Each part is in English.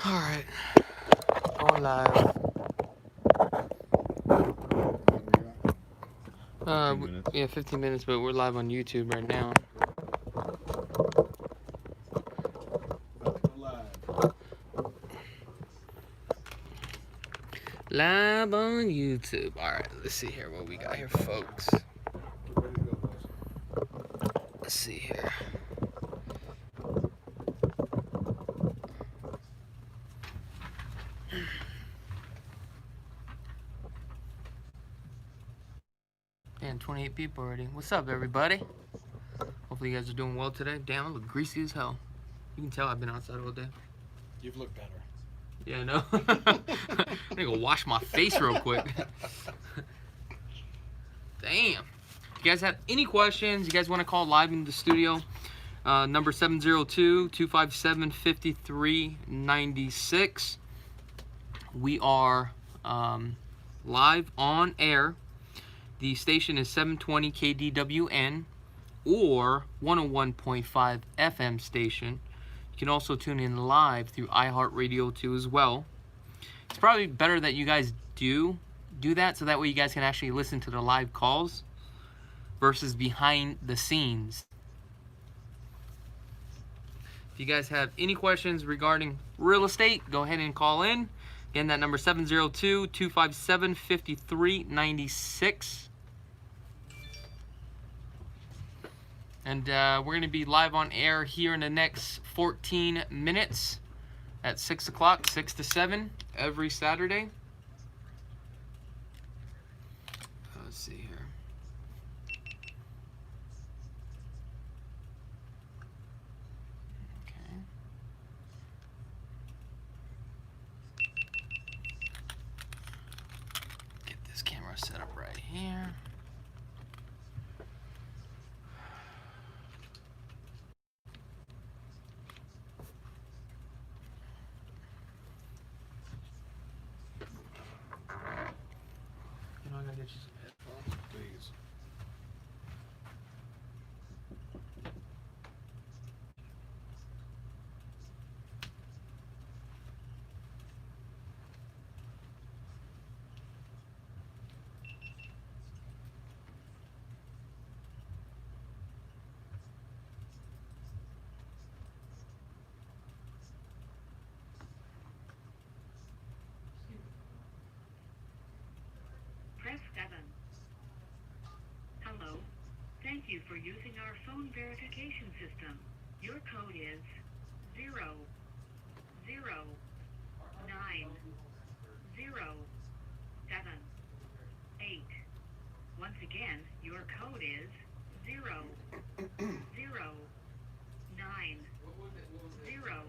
Alright, going live. Uh, 15 minutes. yeah, 15 minutes, but we're live on YouTube right now. About to go live. Live on YouTube. Alright, let's see here what we got here, folks. Get ready to go, boys. Let's see here. Man, 28 people already. What's up, everybody? Hopefully you guys are doing well today. Damn, I look greasy as hell. You can tell I've been outside all day. You've looked better. Yeah, I know. I need to go wash my face real quick. Damn. If you guys have any questions, you guys want to call live in the studio, number 702-257-5396. We are live on air. The station is 720 KDWN or 101.5 FM station. You can also tune in live through iHeartRadio too as well. It's probably better that you guys do that, so that way you guys can actually listen to the live calls versus behind the scenes. If you guys have any questions regarding real estate, go ahead and call in. Again, that number 702-257-5396. And we're going to be live on air here in the next 14 minutes at 6 o'clock, 6 to 7, every Saturday. Let's see here. Okay. Get this camera set up right here. You know, I gotta get you some headphones. Please. Press 7. Hello. Thank you for using our phone verification system. Your code is 0, 0, 9, 0, 7, 8. Once again, your code is 0, 0, 9, 0.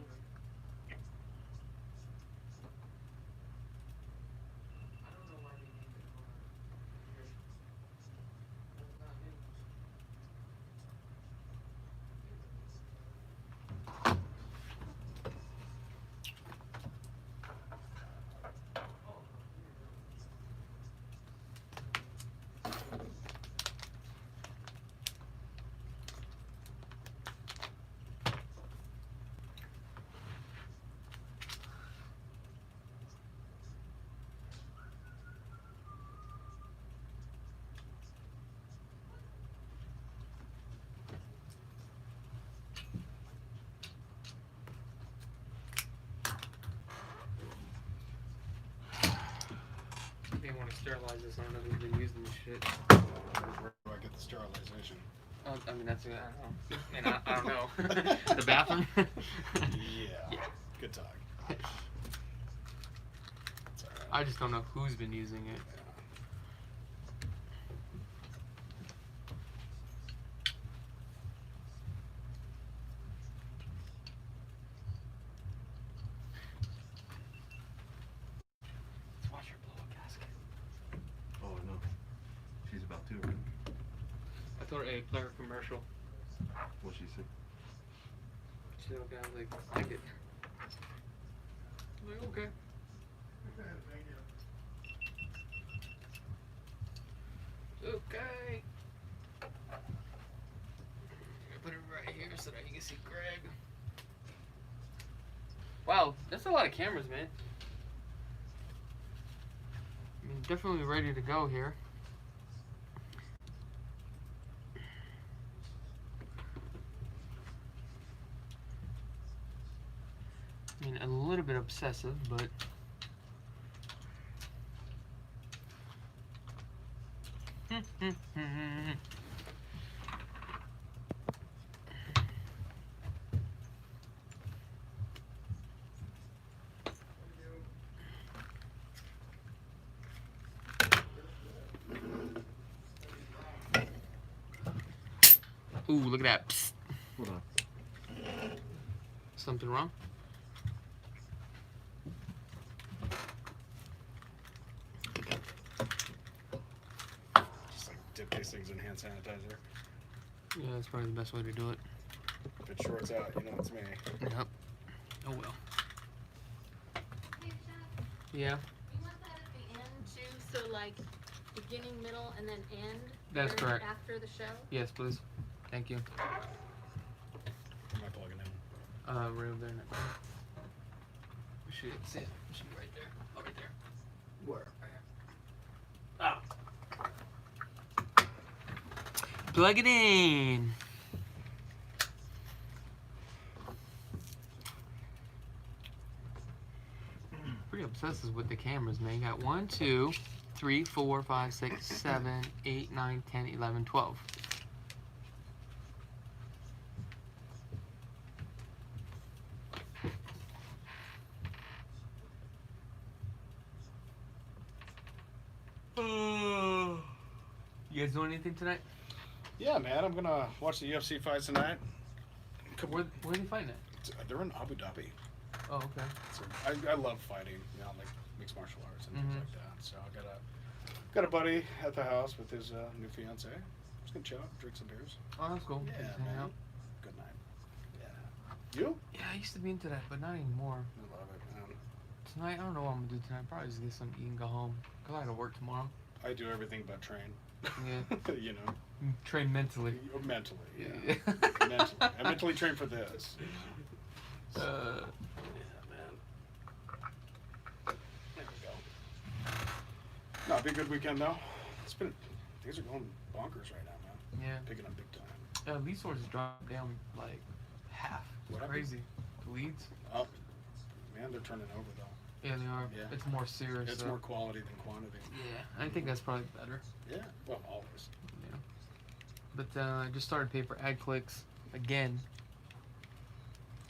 They want to sterilize this. I don't know who's been using this shit. Where do I get the sterilization? I mean, that's, I don't know. I don't know. The bathroom? Yeah. Good talk. It's alright. I just don't know who's been using it. Let's watch her blow a gasket. Oh, no. She's about to, right? I told her, hey, play her commercial. What'd she say? She's okay. I was like, stick it. I'm like, okay. Okay. I'm gonna put it right here so that you can see Greg. Wow, that's a lot of cameras, man. I mean, definitely ready to go here. I mean, a little bit obsessive, but ooh, look at that. Psst. Hold on. Something wrong? Just like dip these things in hand sanitizer. Yeah, that's probably the best way to do it. If it shorts out, you know it's me. Yep. Oh well. Hey, Chef, Yeah, you want that at the end too? So like beginning, middle, and then end? That's during- correct. After the show? yes, please. Thank you. Am I plugging in? Right over there. Should see it? Should be right there. Oh, right there. Where? Ah. Plug it in. Pretty obsessive with the cameras, man. You got 1, 2, 3, 4, 5, 6, 7, 8, 9, 10, 11, 12. You guys doing anything tonight? Yeah, man. I'm gonna watch the UFC fights tonight. Where are they fighting at? They're in Abu Dhabi. Oh, okay. So I love fighting. You know, like mixed martial arts and Mhm. things like that. So I got a buddy at the house with his new fiance. Just gonna chill out, drink some beers. Oh, that's cool. Yeah, Just hang man. out. Good night. Yeah. You? Yeah, I used to be into that, but not anymore. I love it, man. Tonight, I don't know what I'm gonna do tonight. Probably just get something to eat and go home. Cause I gotta work tomorrow. I do everything but train. Yeah. You know, Train mentally. mentally. Yeah. Yeah. Mentally. I mentally train for this. Uh, Yeah, man. There we go. No, it'll be a good weekend though. Things are going bonkers right now, man. yeah. Picking up big time. Lead sources dropped down like half. What It's happened? crazy. The leads. Oh, man, they're turning over though. Yeah, they are. Yeah. It's more serious. It's more quality than quantity. Yeah, I think that's probably better. Yeah, well, always. Yeah. But I just started pay per ad clicks again.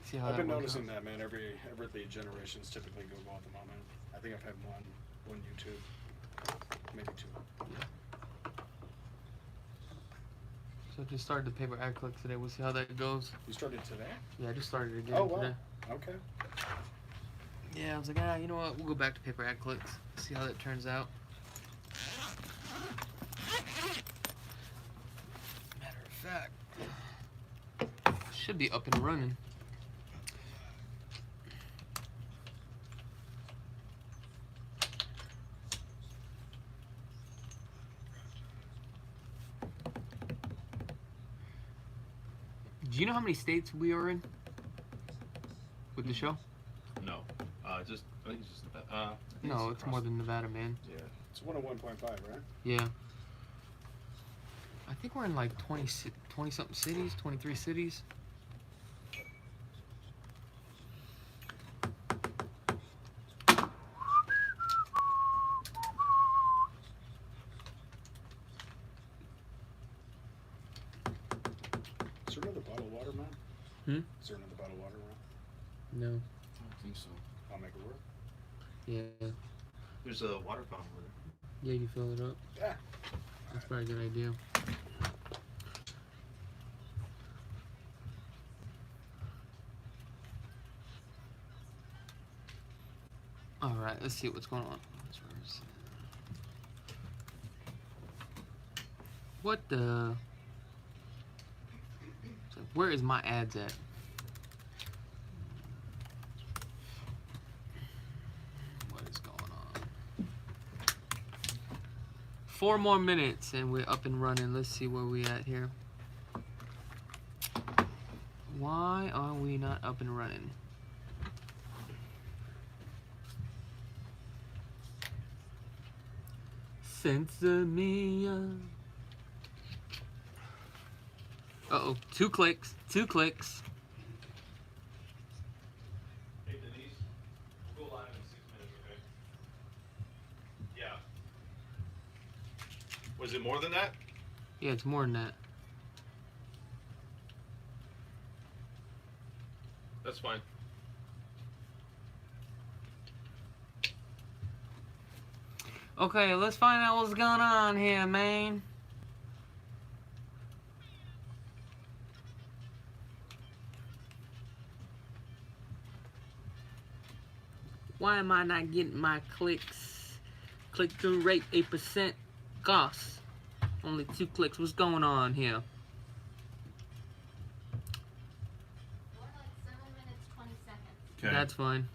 See how I've that been works noticing out. that, man. Every lead generations typically go well at the moment. I think I've had one YouTube, maybe 2. So I just started the pay per ad click today. We'll see how that goes. You started today? Yeah, I just started again Oh, wow. today. Okay. Yeah, I was like, you know what? We'll go back to pay per ad clicks. See how that turns out. Matter of fact, should be up and running. Do you know how many states we are in with the show? No. I think it's just Nevada. No, it's more than Nevada, man. Yeah. It's 101.5, right? Yeah. I think we're in like 20 something cities, 23 cities. Is there another bottle of water, man? Hmm? Is there another bottle of water around? No. I don't think so. I'll make it work. Yeah. There's a water fountain over there. Yeah, you fill it up. Yeah. That's probably a good idea. All right, let's see what's going on. What the? So where is my ads at? What is going on? 4 more minutes and we're up and running. Let's see where we at here. Why are we not up and running? Sensimilla. Uh-oh, 2 clicks, 2 clicks. Hey Denise, we'll go live in 6 minutes, okay? Yeah. Was it more than that? Yeah, it's more than that. That's fine. Okay, let's find out what's going on here, man. Why am I not getting my clicks? Click-through rate 8%. Goss. Only 2 clicks. What's going on here? More like 7 minutes, 20 seconds. Okay. That's fine.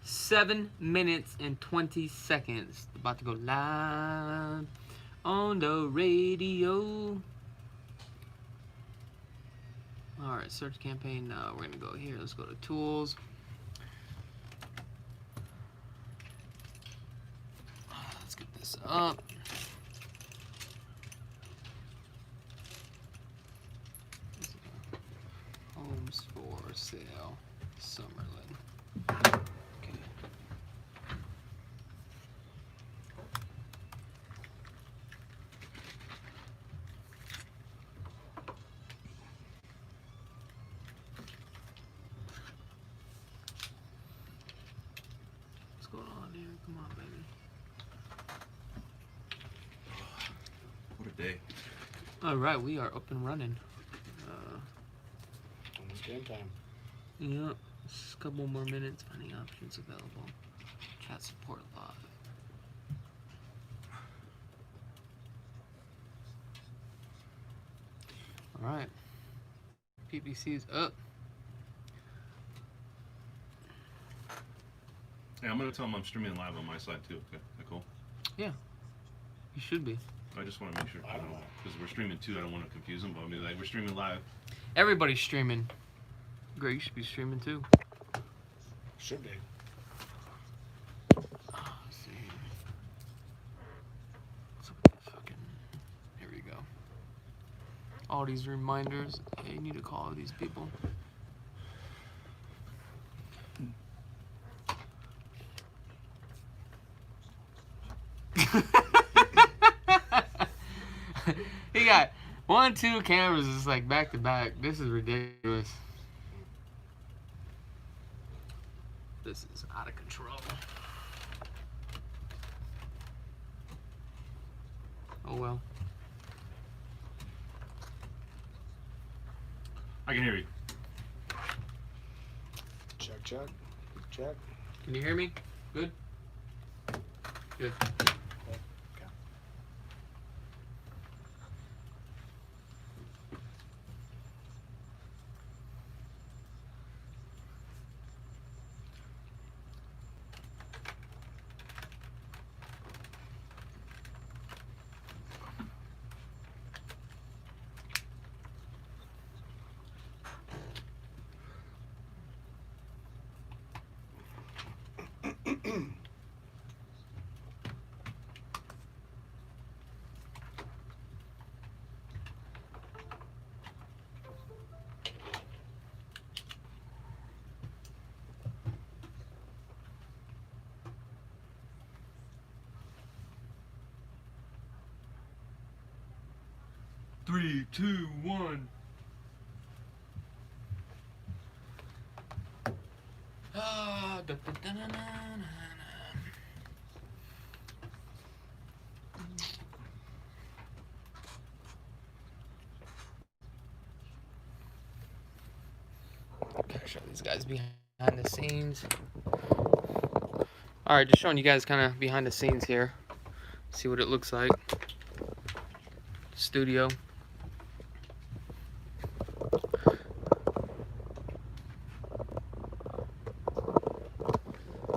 7 minutes and 20 seconds. About to go live on the radio. Alright, search campaign. No, we're gonna go here. Let's go to tools. Let's get this up. Homes for sale, Summerlin. Okay. What's going on here? Come on, baby. What a day. All right, we are up and running. Almost game time. Yeah, just a couple more minutes. Finding options available. Chat support live. All right. PPC is up. Yeah, I'm gonna tell them I'm streaming live on my side too. Okay, is that cool? You should be. I just want to make sure. I don't know. Because we're streaming too. I don't want to confuse them. But I'll be like, we're streaming live. Everybody's streaming. Greg, you should be streaming too. Should be. Let's see. What's up with the fucking... Here we go. All these reminders. Hey, you need to call these people. He got 1, 2 cameras just like back to back. This is ridiculous. This is out of control. Oh well. I can hear you. Check, check, check. Can you hear me? Good? Good. Okay. Three, two, one. Gotta show these guys behind the scenes. Alright, just showing you guys kind of behind the scenes here. See what it looks like. Studio.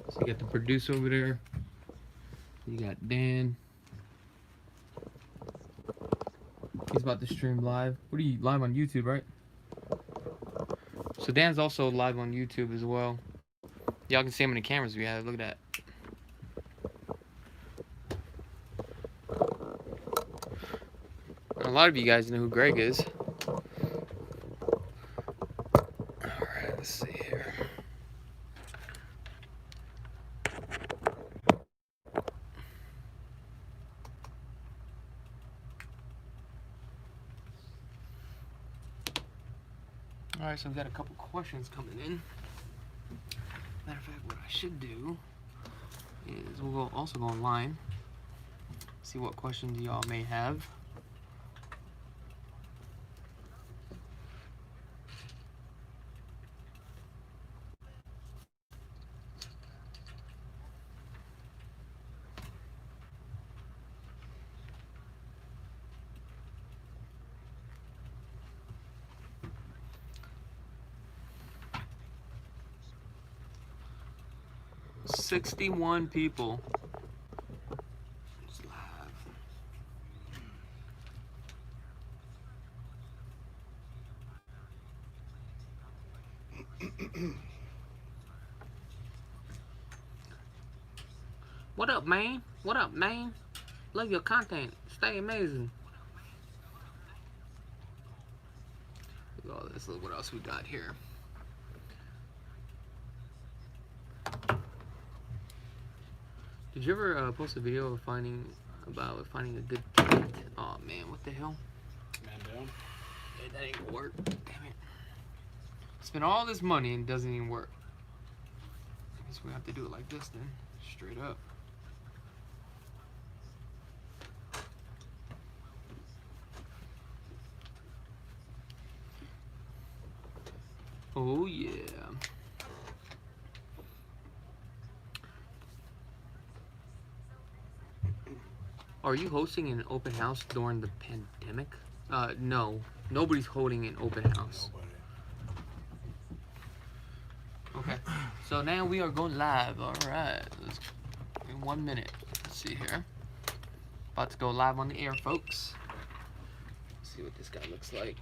So you got the producer over there. You got Dan. He's about to stream live. What are you, live on YouTube, right? So Dan's also live on YouTube as well. Y'all can see how many cameras we have. Look at that. lot of you guys know who Greg is. Alright, let's see here. Alright, so we've got a couple questions coming in. Matter of fact, what I should do is we'll also go online, see what questions y'all may have. $61 people. It's live. What up, man? What up, man? Love your content. Stay amazing. Look at all this. Look what else we got here. Did you ever post a video of finding a good cat? Oh man, what the hell? Man down. Hey, that ain't gonna work. Damn it. Spend all this money and it doesn't even work. I guess we have to do it like this then. Straight up. Oh yeah. Are you hosting an open house during the pandemic? No. Nobody's holding an open house. Okay. So now we are going live. Alright. In 1 minute. Let's see here. About to go live on the air, folks. Let's see what this guy looks like.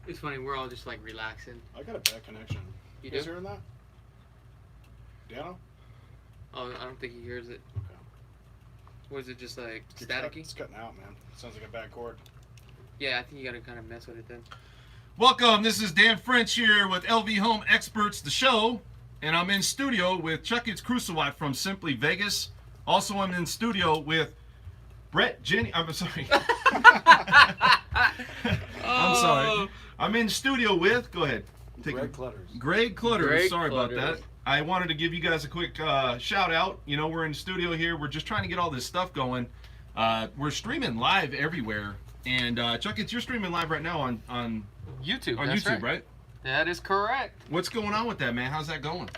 It's funny, we're all just like relaxing. I got a bad connection. You guys do? hearing that? Dano? Oh, I don't think he hears it. Okay. Was it just like It's staticky? cutting out, man. Sounds like a bad cord. Yeah, I think you gotta kind of mess with it then. Welcome, this is Dan French here with LV Home Experts, the show. And I'm in studio with chakits Krulsawat from Simply Vegas. Also, I'm in studio with Brett Jenny. I'm sorry. I'm sorry. I'm in studio with, go ahead. Greg Clutters. Greg Clutters. Greg Sorry Clutters. about that. I wanted to give you guys a quick shout out. You know, we're in the studio here. We're just trying to get all this stuff going. We're streaming live everywhere. And Chakits, you're streaming live right now on YouTube. on That's YouTube, right? That is correct. What's going on with that, man? How's that going?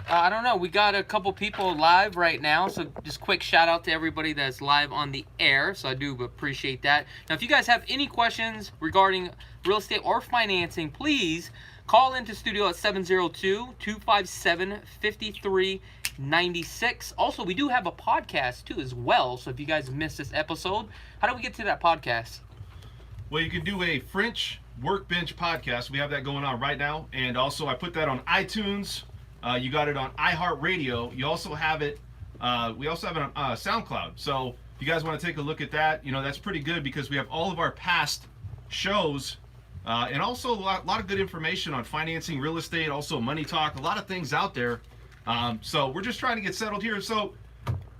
I don't know. We got a couple people live right now, so just quick shout out to everybody that's live on the air. So I do appreciate that. Now, if you guys have any questions regarding real estate or financing, please call into studio at 702-257-5396. Also, we do have a podcast too as well. So if you guys missed this episode, how do we get to that podcast? Well, you can do a French Workbench podcast. We have that going on right now. And also, I put that on iTunes. You got it on iHeartRadio. You also have it, we also have it on SoundCloud. So if you guys want to take a look at that, you know, that's pretty good because we have all of our past shows and also a lot of good information on financing, real estate, also money talk, a lot of things out there. So we're just trying to get settled here. So,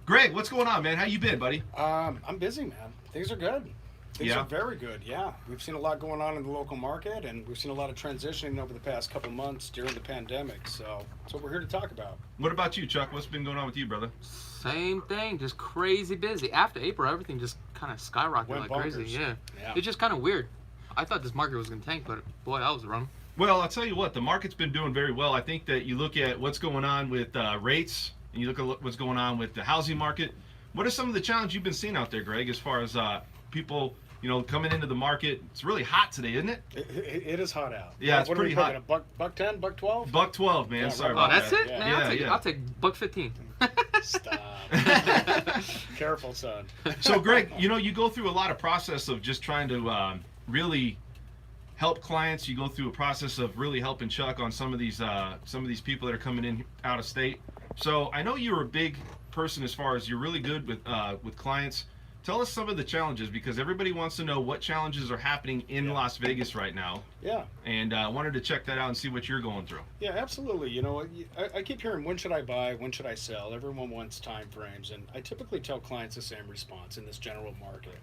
Greg, what's going on, man? How you been, buddy? I'm busy, man. Things are good. Things Yeah. are very good, yeah. We've seen a lot going on in the local market, and we've seen a lot of transitioning over the past couple months during the pandemic. So that's what we're here to talk about. What about you, Chuck? What's been going on with you, brother? Same thing, just crazy busy. After April, everything just kind of skyrocketed Went like crazy. bonkers. Yeah. Yeah. It's just kind of weird. I thought this market was going to tank, but boy, I was wrong. Well, I'll tell you what, the market's been doing very well. I think that you look at what's going on with rates, and you look at what's going on with the housing market. What are some of the challenges you've been seeing out there, Greg, as far as people, coming into the market? It's really hot today, isn't it? It is hot out. Yeah, it's what pretty are we hot. picking, buck 10, buck 12? Buck 12, man. Yeah, Sorry right Oh, about that's that. it? Yeah. Man, Yeah. I'll take buck 15. Stop. Careful, son. So, Greg, you go through a lot of process of just trying to really help clients. You go through a process of really helping Chuck on some of these people that are coming in out of state. So I know you're a big person as far as you're really good with clients. Tell us some of the challenges, because everybody wants to know what challenges are happening in Las Vegas right now. Yeah. And wanted to check that out and see what you're going through. Yeah, absolutely. You know, I keep hearing, when should I buy? When should I sell? Everyone wants time frames, and I typically tell clients the same response in this general market.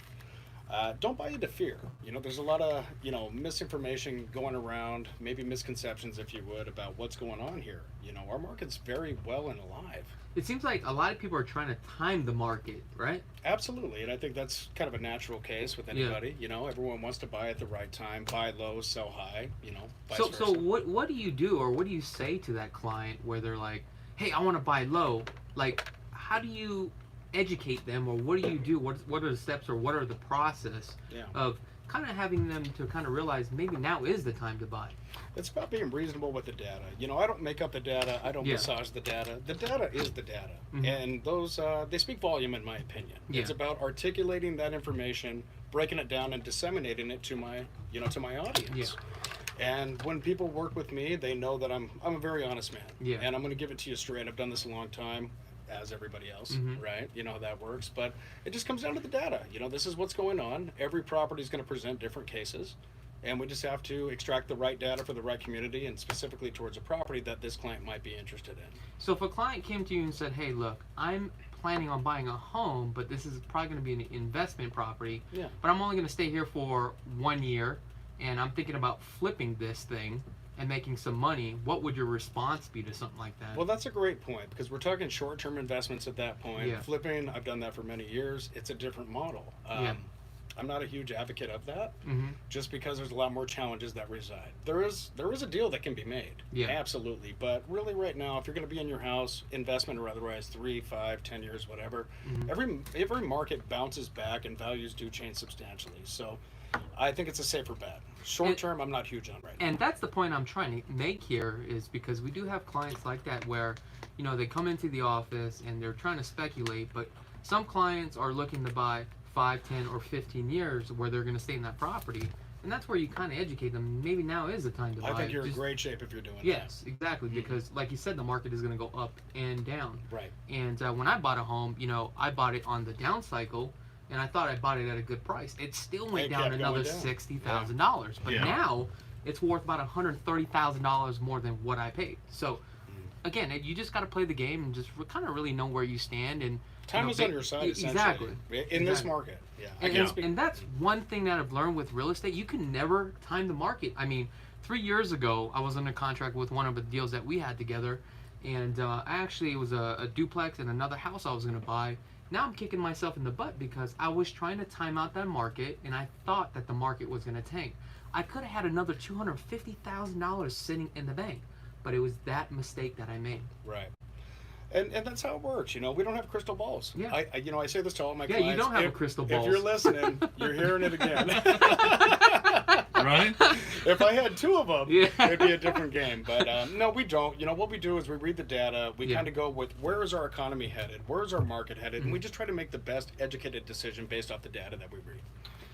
Don't buy into fear. There's a lot of, misinformation going around, maybe misconceptions, if you would, about what's going on here. Our market's very well and alive. It seems like a lot of people are trying to time the market, right? Absolutely, and I think that's kind of a natural case with anybody. Everyone wants to buy at the right time, buy low, sell high. Vice So versa. what do you do, or what do you say to that client where they're like, hey, I want to buy low? Like, how do you educate them, or what do you do? What are the steps, or what are the process of kind of having them to kind of realize maybe now is the time to buy? It's about being reasonable with the data. I don't make up the data. I don't massage the data. The data is the data, and those they speak volume, in my opinion. Yeah. It's about articulating that information, breaking it down, and disseminating it to my audience. And when people work with me, they know that I'm a very honest man. Yeah. And I'm going to give it to you straight. I've done this a long time, as everybody else, right? You know how that works. But it just comes down to the data. This is what's going on. Every property is going to present different cases. And we just have to extract the right data for the right community, and specifically towards a property that this client might be interested in. So if a client came to you and said, hey, look, I'm planning on buying a home, but this is probably going to be an investment property, but I'm only going to stay here for 1 year, and I'm thinking about flipping this thing and making some money, what would your response be to something like that? Well, that's a great point, because we're talking short-term investments at that point. Yeah. Flipping, I've done that for many years. It's a different model. I'm not a huge advocate of that, just because there's a lot more challenges that reside. There is a deal that can be made, absolutely. But really, right now, if you're going to be in your house, investment or otherwise, 3, 5, 10 years, whatever, every market bounces back and values do change substantially. So I think it's a safer bet. Short term, I'm not huge on right now. And that's the point I'm trying to make here, is because we do have clients like that where, they come into the office and they're trying to speculate, but some clients are looking to buy 5, 10, or 15 years where they're going to stay in that property. And that's where you kind of educate them. Maybe now is the time to buy. I think you're in great shape if you're doing that. Yes, exactly. Because like you said, the market is going to go up and down. Right. And when I bought a home, I bought it on the down cycle, and I thought I bought it at a good price. It still went down another $60,000. But now it's worth about $130,000 more than what I paid. So again, you just got to play the game and just kind of really know where you stand. And time is on your side, essentially. In this market. Yeah. And that's one thing that I've learned with real estate. You can never time the market. I mean, 3 years ago, I was under contract with one of the deals that we had together, and it was a duplex and another house I was going to buy. Now I'm kicking myself in the butt because I was trying to time out that market, and I thought that the market was going to tank. I could have had another $250,000 sitting in the bank, but it was that mistake that I made. Right. And that's how it works. We don't have crystal balls. Yeah. I say this to all my clients. Yeah, you don't have a crystal ball. If you're listening, you're hearing it again. Right? If I had 2 of them, it'd be a different game. But no, we don't. What we do is we read the data. We kind of go with, where is our economy headed? Where is our market headed? And we just try to make the best educated decision based off the data that we read.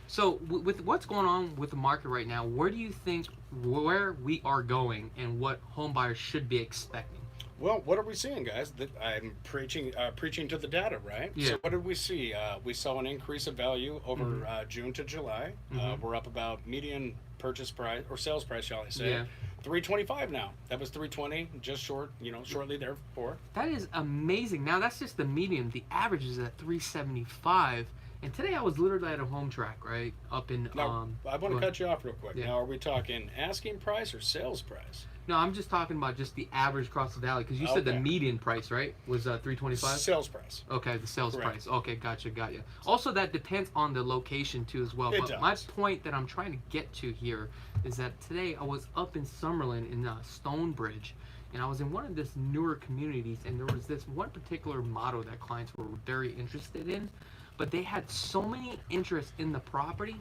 So with what's going on with the market right now, where do you think where we are going and what home buyers should be expecting? Well, what are we seeing, guys? I'm preaching to the data, right? Yeah. So what did we see? We saw an increase of value over June to July. We're up about median purchase price, or sales price, shall I say, $325 now. That was $320, just short, shortly thereafter. That is amazing. Now that's just the median. The average is at $375. And today I was literally at a home track, right? Up in, Now, I want to cut you off real quick. Yeah. Now, are we talking asking price or sales price? No, I'm just talking about just the average across the valley. Because you said the Okay. median price, right? Was $325? Sales price. Okay, the sales Correct. price. Okay, gotcha, got you. Also, that depends on the location too as well. It But my does. point that I'm trying to get to here is that today I was up in Summerlin in Stonebridge, and I was in one of this newer communities, and there was this one particular motto that clients were very interested in, but they had so many interests in the property,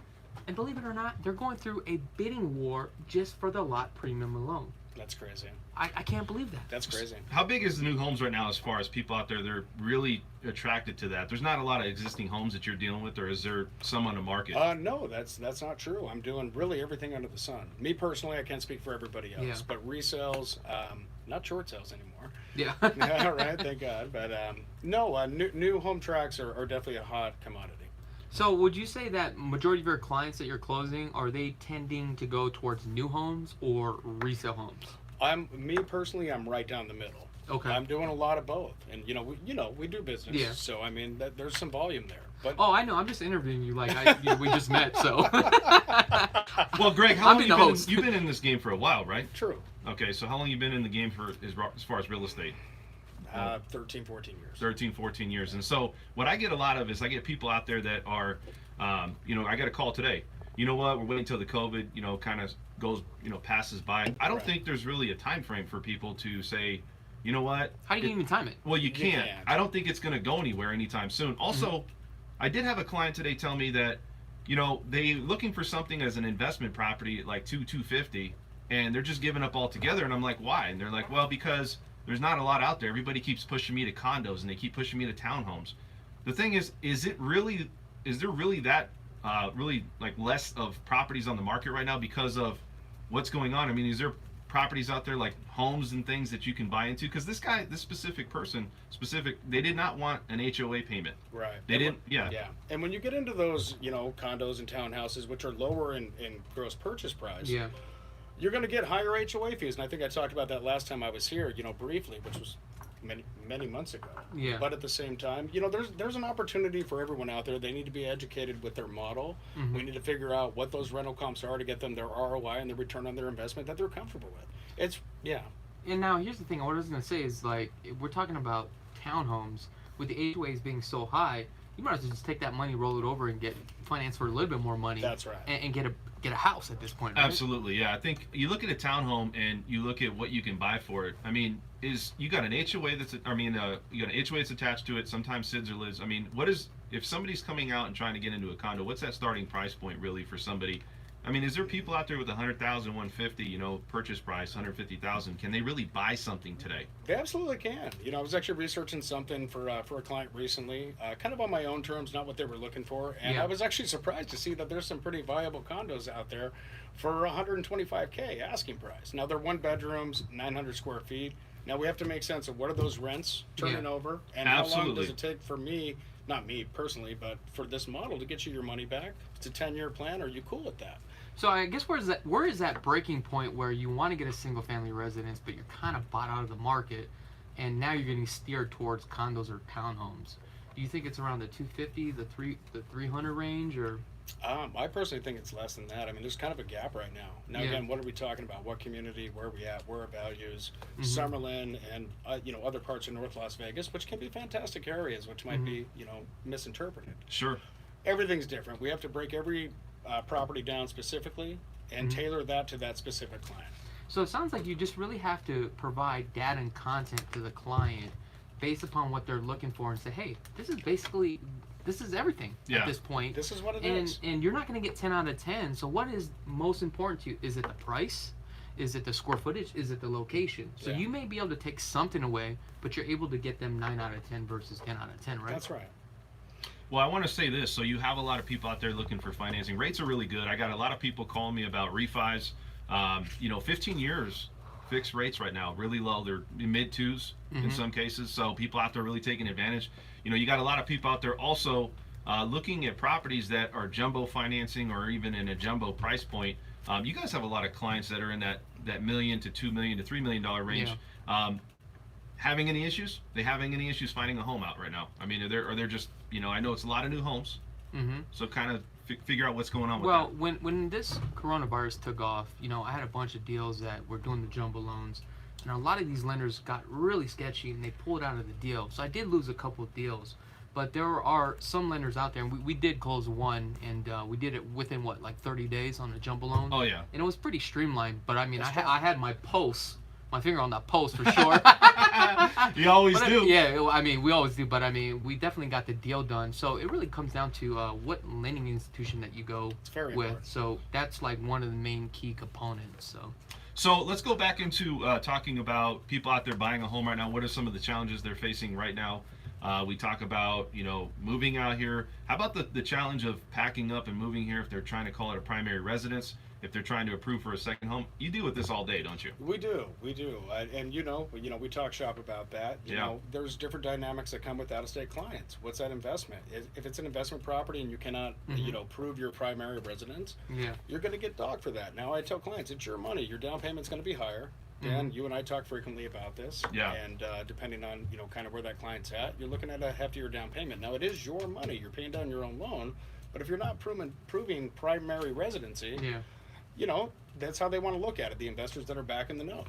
and believe it or not, they're going through a bidding war just for the lot premium alone. That's crazy. I can't believe that. That's crazy. How big is the new homes right now as far as people out there? They're really attracted to that. There's not a lot of existing homes that you're dealing with, or is there some on the market? No, that's not true. I'm doing really everything under the sun. Me personally, I can't speak for everybody else, Yeah. but resales, not short sales anymore. Yeah. Yeah, right. Thank God. But no, new home tracks are definitely a hot commodity. So would you say that majority of your clients that you're closing, are they tending to go towards new homes or resale homes? Me personally, I'm right down the middle. Okay. I'm doing a lot of both, and we do business. Yeah. So I mean, there's some volume there. But Oh, I know. I'm just interviewing you like we just met, so. Well, Greg, how I'm long being the host. you've been in this game for a while, right? true. Okay, so how long you been in the game for as far as real estate? 13, 14 years. 13, 14 years. And so what I get a lot of is I get people out there that are, I got a call today. You know what? We're waiting until the COVID, kind of goes, passes by. I don't Right. think there's really a time frame for people to say, you know what? How do you even time it? Well, you can't. can't. I don't think it's going to go anywhere anytime soon. Also, I did have a client today tell me that, they looking for something as an investment property at like $250, and they're just giving up altogether. And I'm like, why? And they're like, well, because there's not a lot out there. Everybody keeps pushing me to condos, and they keep pushing me to townhomes. The thing is there really that really like less of properties on the market right now because of what's going on? I mean, is there properties out there like homes and things that you can buy into? Because this specific person, they did not want an HOA payment. Right. They didn't. Yeah. Yeah. And when you get into those, condos and townhouses, which are lower in gross purchase price, Yeah. you're going to get higher HOA fees. And I think I talked about that last time I was here, briefly, which was many months ago. Yeah. But at the same time, there's an opportunity for everyone out there. They need to be educated with their model. Mhm. We need to figure out what those rental comps are to get them their ROI and the return on their investment that they're comfortable with. And now here's the thing. What I was gonna say is like if we're talking about townhomes with the HOAs being so high. You might as well just take that money, roll it over, and get financed for a little bit more money. That's right. And get a house at this point. Right? Absolutely. Yeah. I think you look at a townhome and you look at what you can buy for it. I mean, you got an HOA you got an HOA that's attached to it. Sometimes SIDS or LIDs. I mean, if somebody's coming out and trying to get into a condo, what's that starting price point really for somebody? I mean, is there people out there with 100,000, 150, purchase price, 150,000? Can they really buy something today? They absolutely can. I was actually researching something for a client recently, kind of on my own terms, not what they were looking for. And Yeah. I was actually surprised to see that there's some pretty viable condos out there for 125K asking price. Now they're 1 bedrooms, 900 square feet. Now we have to make sense of what are those rents turning Yeah. over, and how long Absolutely. does it take for me, not me personally, but for this model to get you your money back? It's a 10-year plan. Are you cool with that? So I guess where is that breaking point where you want to get a single family residence, but you're kind of bought out of the market, and now you're getting steered towards condos or townhomes? Do you think it's around the 250, the 300 range, or? I personally think it's less than that. I mean, there's kind of a gap right now. Now, Yeah. again, what are we talking about? What community? Where are we at? Where are values? Mhm. Summerlin and, other parts of North Las Vegas, which can be fantastic areas, which might be, misinterpreted. Sure. Everything's different. We have to break every property down specifically and Mhm. tailor that to that specific client. So it sounds like you just really have to provide data and content to the client based upon what they're looking for, and say, hey, this is everything Yeah. at this point. This is what it is. And you're not going to get 10 out of 10. So what is most important to you? Is it the price? Is it the square footage? Is it the location? So Yeah. you may be able to take something away, but you're able to get them 9 out of 10 versus 10 out of 10, right? That's right. Well, I want to say this. So you have a lot of people out there looking for financing. Rates are really good. I got a lot of people calling me about refis. 15 years fixed rates right now, really low. They're mid twos in some cases. So people out there really taking advantage. You got a lot of people out there also looking at properties that are jumbo financing or even in a jumbo price point. You guys have a lot of clients that are in that $1 million to $2 million to $3 million range. Having any issues? They having any issues finding a home out right now? I mean, are there just, I know it's a lot of new homes. Mm-hmm. So kind of figure out what's going on with Well, that. when this coronavirus took off, I had a bunch of deals that were doing the jumbo loans, and a lot of these lenders got really sketchy and they pulled out of the deal. So I did lose a couple of deals, but there are some lenders out there, and we did close one, and we did it within like 30 days on a jumbo loan. Oh yeah. And it was pretty streamlined, but I mean, That's I had my finger on that post for sure. You always But do. yeah, I mean, we always do, but I mean, we definitely got the deal done. So it really comes down to what lending institution that you go It's very with. important. So that's like one of the main key components. So let's go back into talking about people out there buying a home right now. What are some of the challenges they're facing right now? We talk about, moving out here. How about the challenge of packing up and moving here if they're trying to call it a primary residence, if they're trying to approve for a second home? You deal with this all day, don't you? We do. And we talk shop about that. You know, there's different dynamics that come with out-of-state clients. What's that investment? If it's an investment property and you cannot, prove your primary residence, you're going to get dogged for that. Now, I tell clients, it's your money. Your down payment's going to be higher. Dan, you and I talk frequently about this. Yeah. And depending on, kind of where that client's at, you're looking at a heftier down payment. Now, it is your money. You're paying down your own loan. But if you're not proving primary residency, that's how they want to look at it, the investors that are back in the know.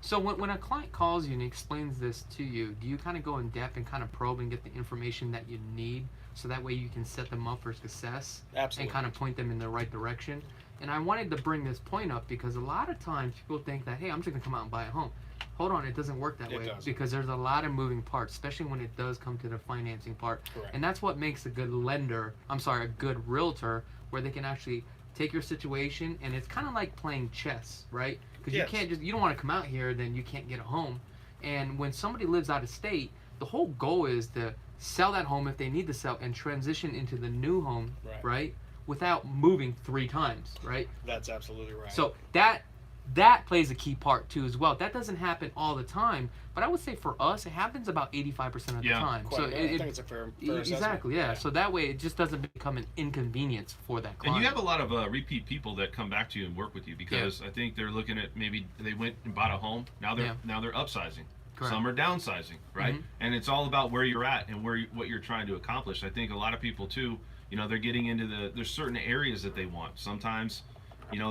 So when a client calls you and explains this to you, do you kind of go in depth and kind of probe and get the information that you need so that way you can set them up for success? Absolutely. And kind of point them in the right direction? And I wanted to bring this point up because a lot of times people think that, hey, I'm just going to come out and buy a home. Hold on, it doesn't work that way because there's a lot of moving parts, especially when it does come to the financing part. Correct. And that's what makes a good a good realtor, where they can actually take your situation, and it's kind of like playing chess, right? Because you don't want to come out here, then you can't get a home. And when somebody lives out of state, the whole goal is to sell that home if they need to sell and transition into the new home, right? Without moving 3 times, right? That's absolutely right. So that plays a key part too as well. That doesn't happen all the time, but I would say for us, it happens about 85% of the time. Quite So I think it's a fair exactly, assessment. So that way, it just doesn't become an inconvenience for that client. And you have a lot of repeat people that come back to you and work with you because I think they're looking at maybe they went and bought a home. Now they're upsizing. Correct. Some are downsizing, right? And it's all about where you're at and what you're trying to accomplish. I think a lot of people too, they're getting into there's certain areas that they want. Sometimes,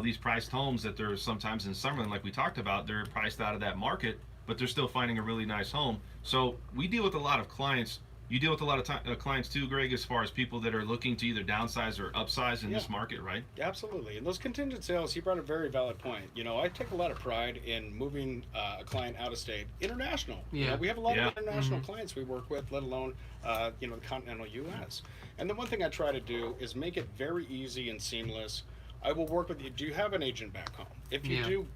these priced homes that they're sometimes in Summerlin, like we talked about, they're priced out of that market, but they're still finding a really nice home. So we deal with a lot of clients. You deal with a lot of clients too, Greg, as far as people that are looking to either downsize or upsize in this market, right? Absolutely. And those contingent sales, he brought a very valid point. I take a lot of pride in moving a client out of state, international. Yeah. We have a lot of international clients we work with, let alone, the continental U.S. And the one thing I try to do is make it very easy and seamless. I will work with you. Do you have an agent back home? If you do,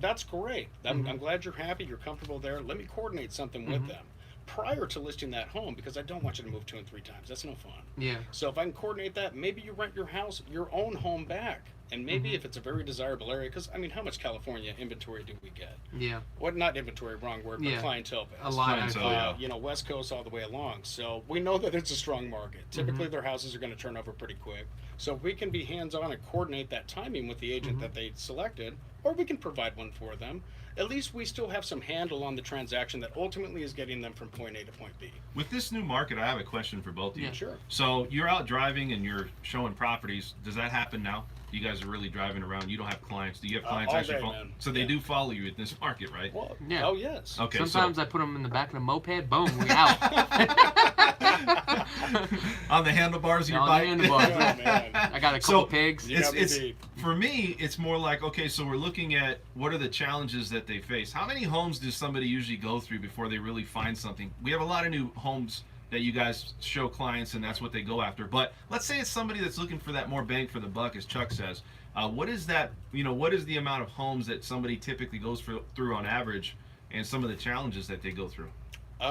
that's great. I'm glad you're happy, you're comfortable there. Let me coordinate something with them prior to listing that home, because I don't want you to move 2 and 3 times. That's no fun. Yeah. So if I can coordinate that, maybe you rent your own home back. And maybe if it's a very desirable area, because, how much California inventory do we get? Yeah. What, not inventory, wrong word, but clientele base. A lot, actually. West Coast all the way along. So we know that it's a strong market. Typically, their houses are going to turn over pretty quick. So if we can be hands-on and coordinate that timing with the agent that they selected, or we can provide one for them, at least we still have some handle on the transaction that ultimately is getting them from point A to point B. With this new market, I have a question for both of you. Yeah. Sure. So you're out driving and you're showing properties. Does that happen now? You guys are really driving around. You don't have clients. Do you have clients all actually? day, man. So they do follow you in this market, right? Well, Yeah. Oh, yes. Okay. Sometimes I put them in the back of the moped. Boom, we out. On the handlebars of your On the bike. handlebars. Oh, man. I got a couple pigs. You got me It's beat. for me. It's more like, okay, so we're looking at what are the challenges that they face. How many homes does somebody usually go through before they really find something? We have a lot of new homes that you guys show clients, and that's what they go after. But let's say it's somebody that's looking for that more bang for the buck, as Chuck says. What is that? What is the amount of homes that somebody typically goes through on average, and some of the challenges that they go through?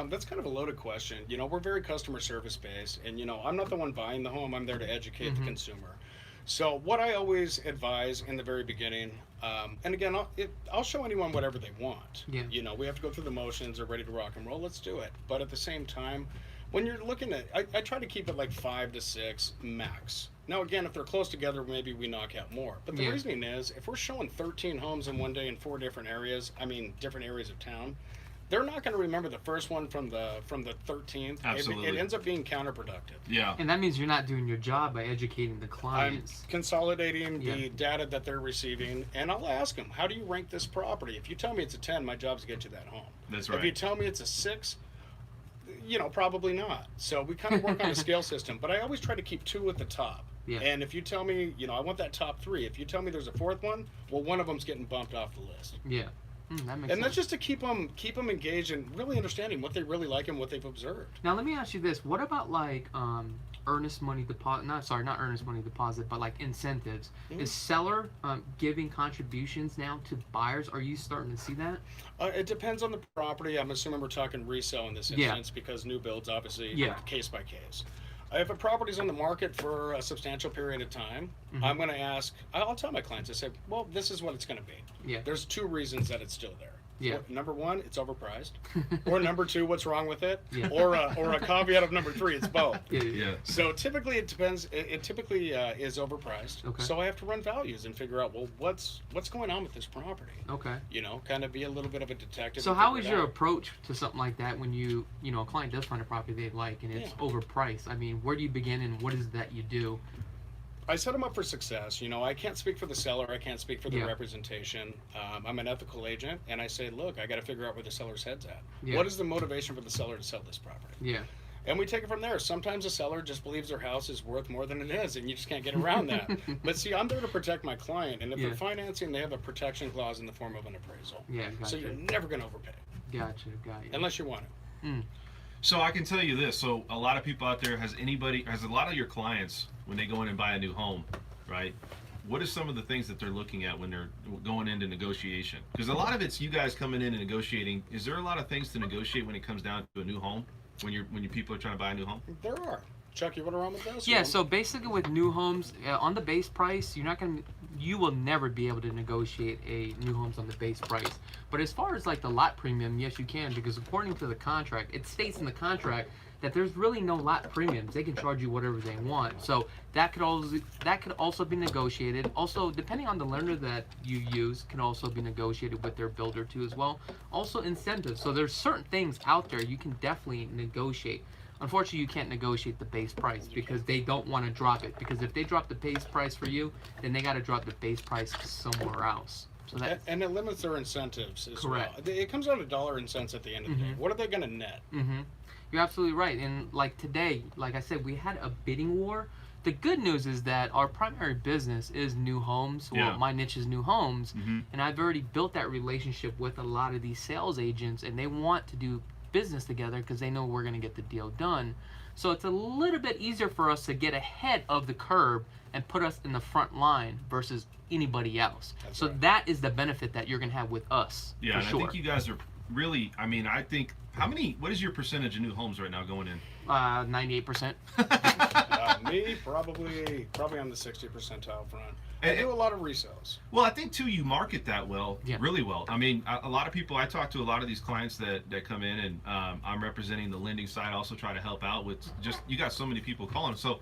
That's kind of a loaded question. We're very customer service based, and I'm not the one buying the home. I'm there to educate the consumer. So what I always advise in the very beginning, and again, I'll show anyone whatever they want. Yeah. We have to go through the motions. They're ready to rock and roll. Let's do it. But at the same time, when you're looking at, I try to keep it like 5 to 6 max. Now, again, if they're close together, maybe we knock out more. But the reasoning is, if we're showing 13 homes in one day in 4 different areas, different areas of town, they're not going to remember the first one from the 13th. Absolutely. It ends up being counterproductive. Yeah. And that means you're not doing your job by educating the I'm clients. consolidating the Yeah. data that they're receiving, and I'll ask them, how do you rank this property? If you tell me it's a 10, my job's to get you that home. That's If you right. tell me it's a 6, probably not. So we kind of work on a scale system, but I always try to keep 2 at the top. Yeah. And if you tell me, I want that top 3, if you tell me there's a 4th one, well, one of them's getting bumped off the list. Yeah. That makes And sense. that's just to keep them engaged and really understanding what they really like and what they've observed. Now let me ask you this: what about like earnest money deposit? Not earnest money deposit, but like incentives. Mm-hmm. Is seller giving contributions now to buyers? Are you starting to see that? It depends on the property. I'm assuming we're talking resale in this Yeah. instance because new builds, obviously, Yeah. case by case. If a property's on the market for a substantial period of time, Mhm. I'm going to ask, I'll tell my clients, I say, well, this is what it's going to be. Yeah. There's 2 reasons that it's still there. Yeah. Number 1, it's overpriced. Or number 2, what's wrong with it? Yeah. Or a caveat of number 3, it's both. Yeah. So typically it depends. It typically is overpriced. Okay. So I have to run values and figure out, well, what's going on with this property? Okay. Kind of be a little bit of a detective. So and how figure is it your out. approach to something like that when a client does find a property they like and it's Yeah. overpriced? I mean, where do you begin and what is it that you do? I set them up for success. I can't speak for the seller. I can't speak for the Yeah. representation. I'm an ethical agent, and I say, look, I got to figure out where the seller's head's at. Yeah. What is the motivation for the seller to sell this property? Yeah. And we take it from there. Sometimes the seller just believes their house is worth more than it is, and you just can't get around that. But see, I'm there to protect my client, and if Yeah. they're financing, they have a protection clause in the form of an appraisal. Yeah. Gotcha. So you're never going to overpay, Gotcha. Got you. unless you want to. So I can tell you this. So a lot of people out there, has a lot of your clients, when they go in and buy a new home, right? What are some of the things that they're looking at when they're going into negotiation? Because a lot of it's you guys coming in and negotiating. Is there a lot of things to negotiate when it comes down to a new home? When your people are trying to buy a new home? There are. Chuck, you want to run with those? Yeah, so basically with new homes, on the base price, you will never be able to negotiate a new homes on the base price. But as far as like the lot premium, yes you can, because according to the contract, it states in the contract that there's really no lot premiums. They can charge you whatever they want. So that could also be negotiated. Also, depending on the lender that you use, can also be negotiated with their builder too as well. Also incentives. So there's certain things out there you can definitely negotiate. Unfortunately, you can't negotiate the base price because they don't want to drop it. Because if they drop the base price for you, then they got to drop the base price somewhere else. So that. And it limits their incentives as Correct. well. It comes down to dollar and cents at the end of the day. What are they going to net? Mm-hmm. You're absolutely right. And like today, like I said, we had a bidding war. The good news is that our primary business is new homes. Well, Yeah. my niche is new homes. Mhm. And I've already built that relationship with a lot of these sales agents, and they want to do business together because they know we're going to get the deal done. So it's a little bit easier for us to get ahead of the curve and put us in the front line versus anybody else. That's So right. that is the benefit that you're going to have with us. Yeah, for and sure. I think you guys are really. I think what is your percentage of new homes right now going in? 98%. Me, probably on the 60 percentile front. I And- do a lot of resales. Well, I think too you market that well, Yeah. really well. I mean, a lot of people. I talk to a lot of these clients that come in, and I'm representing the lending side. Also try to help out with just you got so many people calling, so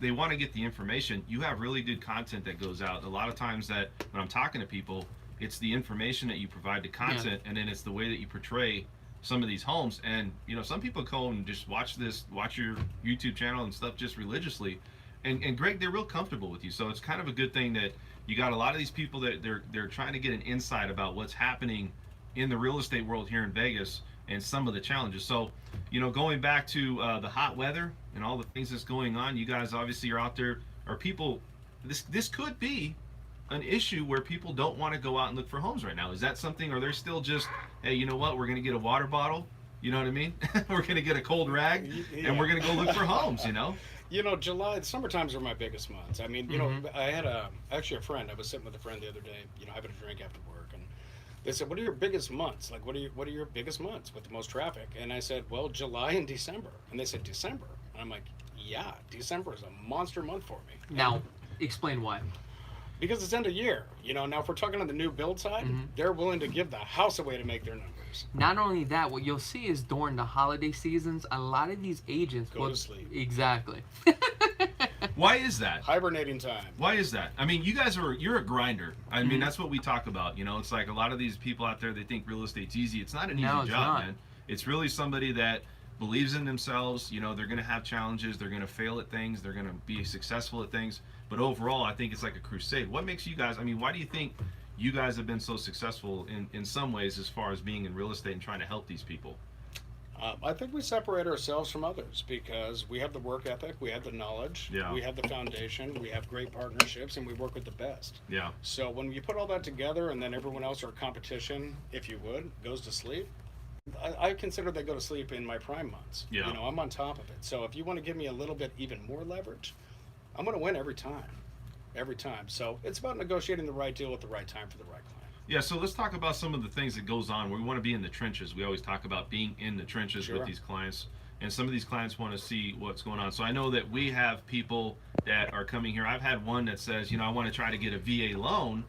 they want to get the information. You have really good content that goes out. A lot of times that when I'm talking to people, it's the information that you provide, the content, and then it's the way that you portray some of these homes. And some people go and just watch your YouTube channel and stuff just religiously. And Greg, they're real comfortable with you, so it's kind of a good thing that you got a lot of these people that they're trying to get an insight about what's happening in the real estate world here in Vegas and some of the challenges. So, going back to the hot weather and all the things that's going on, you guys obviously are out there. Are people? This could be an issue where people don't want to go out and look for homes right now. Is that something? Or they're still just, hey, you know what? We're going to get a water bottle. You know what I mean? We're going to get a cold rag, and we're going to go look for homes. July, summertimes are my biggest months. I mean, I had actually a friend. I was sitting with a friend the other day, having a drink after work, and they said, "What are your biggest months? Like, what are your biggest months with the most traffic?" And I said, "Well, July and December." And they said, "December?" And I'm like, "Yeah, December is a monster month for me." Now, explain why. Because it's end of year. Now if we're talking on the new build side, they're willing to give the house away to make their numbers. Not only that, what you'll see is during the holiday seasons, a lot of these agents Go to sleep. Exactly. Why is that? Hibernating time. Why is that? I mean, you're a grinder. I mean, that's what we talk about. You know, it's like a lot of these people out there, they think real estate's easy. It's not an easy job, man. It's really somebody that believes in themselves. You know, they're going to have challenges. They're going to fail at things. They're going to be successful at things. But overall, I think it's like a crusade. What makes you guys, I mean, why do you think you guys have been so successful in some ways as far as being in real estate and trying to help these people? I think we separate ourselves from others because we have the work ethic, we have the knowledge, we have the foundation, we have great partnerships, and we work with the best. Yeah. So when you put all that together and then everyone else, our competition, if you would, goes to sleep, I consider they go to sleep in my prime months. Yeah. You know, I'm on top of it. So if you want to give me a little bit even more leverage, I'm going to win every time. Every time. So it's about negotiating the right deal at the right time for the right client. Yeah, so let's talk about some of the things that goes on. We want to be in the trenches. We always talk about being in the trenches with these clients. And some of these clients want to see what's going on. So I know that we have people that are coming here. I've had one that says, you know, I want to try to get a VA loan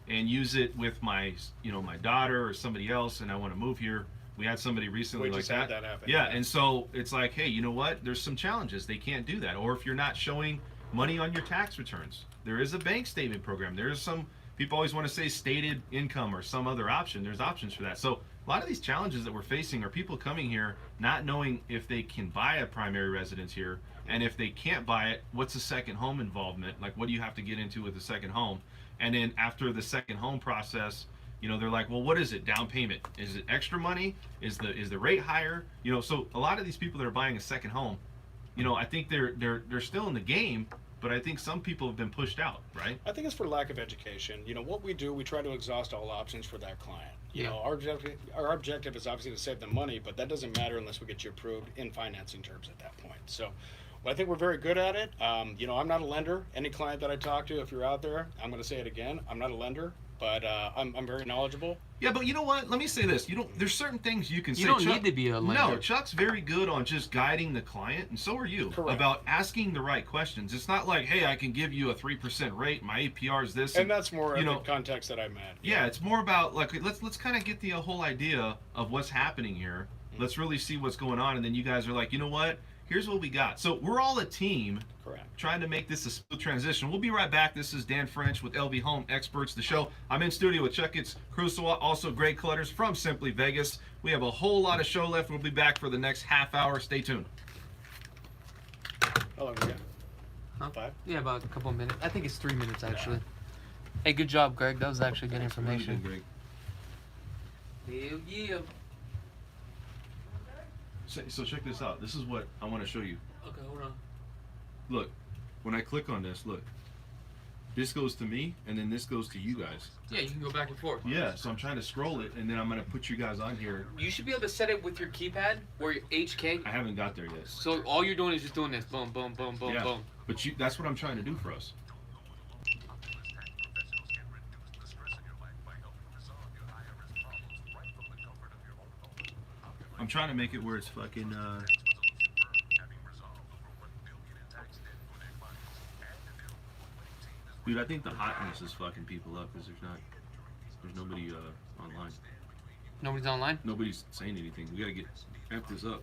and use it with my, you know, my daughter or somebody else, and I want to move here. We had somebody recently like that. Yeah, and so it's like, hey, you know what? There's some challenges. They can't do that. Or if you're not showing money on your tax returns, there is a bank statement program. There is some, people always want to say stated income or some other option. There's options for that. So a lot of these challenges that we're facing are people coming here not knowing if they can buy a primary residence here, and if they can't buy it, what's the second home involvement? Like, what do you have to get into with the second home? And then after the second home process, you know, they're like, well, what is it? Down payment? Is it extra money? Is the rate higher? You know, so a lot of these people that are buying a second home, you know, I think they're still in the game, but I think some people have been pushed out, right? I think it's for lack of education. You know, what we do, we try to exhaust all options for that client. You know, our objective is obviously to save them money, but that doesn't matter unless we get you approved in financing terms at that point. So I think we're very good at it. You know, I'm not a lender. Any client that I talk to, if you're out there, I'm going to say it again, I'm not a lender. But I'm very knowledgeable. Yeah, but you know what? Let me say this. There's certain things you can say. You don't need to be a lender. No, Chuck's very good on just guiding the client, and so are you. Correct. About asking the right questions. It's not like, hey, I can give you a 3% rate. My APR is this. And that's more in the context that I'm at. Yeah, it's more about like let's kind of get the whole idea of what's happening here. Mm-hmm. Let's really see what's going on, and then you guys are like, you know what? Here's what we got. So we're all a team. Correct. Trying to make this a smooth transition. We'll be right back. This is Dan French with LV Home Experts, the show. I'm in studio with Chakits, Krulsawat, also Greg Clutters from Simply Vegas. We have a whole lot of show left. We'll be back for the next half hour. Stay tuned. How long we got? Huh? 5? Yeah, about a couple of minutes. I think it's 3 minutes actually. Hey, good job, Greg. That was actually good information. Really good, Hell yeah. So check this out. This is what I want to show you. Okay, hold on. Look, when I click on this, look. This goes to me, and then this goes to you guys. Yeah, you can go back and forth. Yeah, so I'm trying to scroll it, and then I'm going to put you guys on here. You should be able to set it with your keypad or your HK. I haven't got there yet. So all you're doing is just doing this. Boom, boom, boom, boom, Yeah, boom. but that's what I'm trying to do for us. I'm trying to make it where it's fucking, Dude, I think the hotness is fucking people up because there's nobody online. Nobody's online? Nobody's saying anything. We gotta amp this up.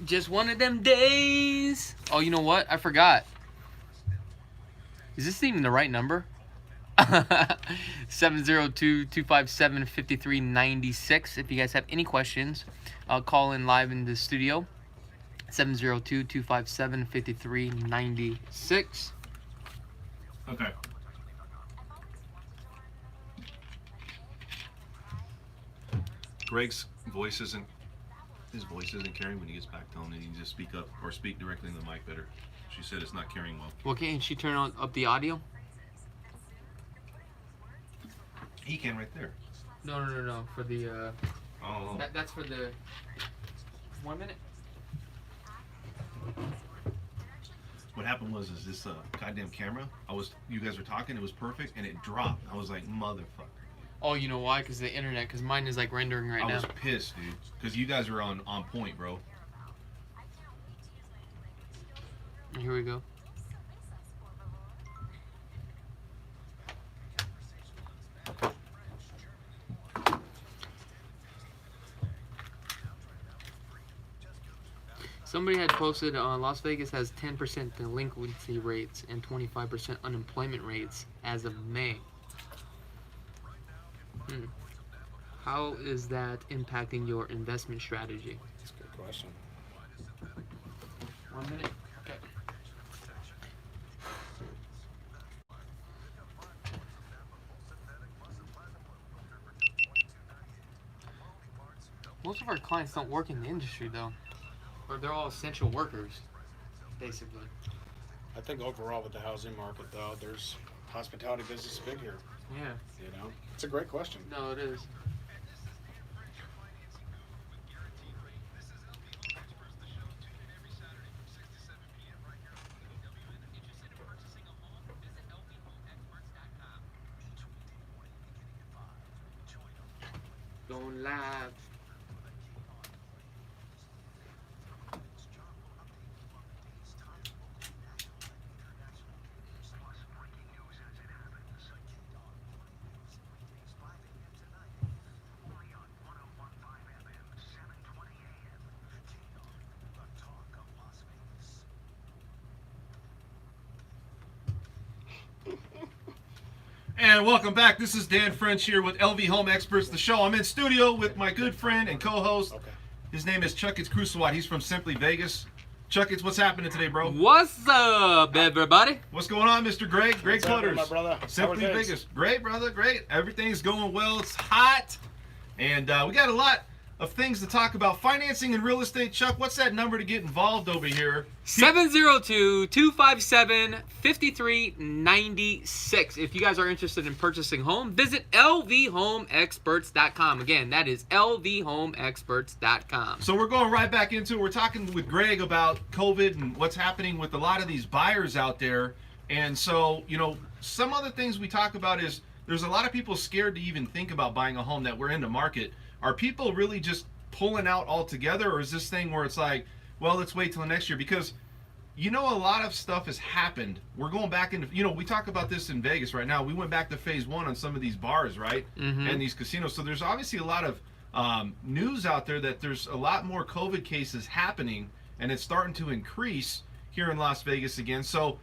Just one of them days. Oh, you know what? I forgot. Is this even the right number? 702-257-5396. If you guys have any questions, call in live in the studio. 702-257-5396. Okay. Greg's voice isn't carrying when he gets back to home, and he can just speak up or speak directly in the mic better. She said it's not carrying well. Well, can't she turn up the audio? He can right there. No. For the Oh. that's for the 1 minute. What happened was this goddamn camera. You guys were talking, it was perfect, and it dropped. I was like, motherfucker. Oh, you know why? Because the internet. Because mine is like rendering right now. I was pissed, dude. Because you guys are on point, bro. Here we go. Somebody had posted Las Vegas has 10% delinquency rates and 25% unemployment rates as of May. How is that impacting your investment strategy? That's a good question. 1 minute. Okay. Most of our clients don't work in the industry though, or they're all essential workers, basically. I think overall with the housing market though, there's hospitality business is big here. Yeah. You know, it's a great question. No, it is. Going live. And welcome back. This is Dan French here with LV Home Experts, the show. I'm in studio with my good friend and co-host. Okay. His name is Chakits Krulsawat. He's from Simply Vegas. Chakits, what's happening today, bro? What's up, everybody? What's going on, Mr. Greg? Greg What's happening, Clutters. my brother? Simply How are things? Vegas. Great, brother. Great. Everything's going well. It's hot. And we got a lot of things to talk about. Financing and real estate. Chuck, what's that number to get involved over here? 702-257-5396. If you guys are interested in purchasing home, visit lvhomeexperts.com. Again, that is lvhomeexperts.com. So we're going right back into it. We're talking with Greg about COVID and what's happening with a lot of these buyers out there. And so, you know, some other things we talk about is there's a lot of people scared to even think about buying a home that we're in the market. Are people really just pulling out altogether, or is this thing where it's like, well, let's wait till next year? Because, you know, a lot of stuff has happened. We're going back into, you know, we talk about this in Vegas right now. We went back to phase one on some of these bars, right? And these casinos. So there's obviously a lot of news out there that there's a lot more COVID cases happening, and it's starting to increase here in Las Vegas again. So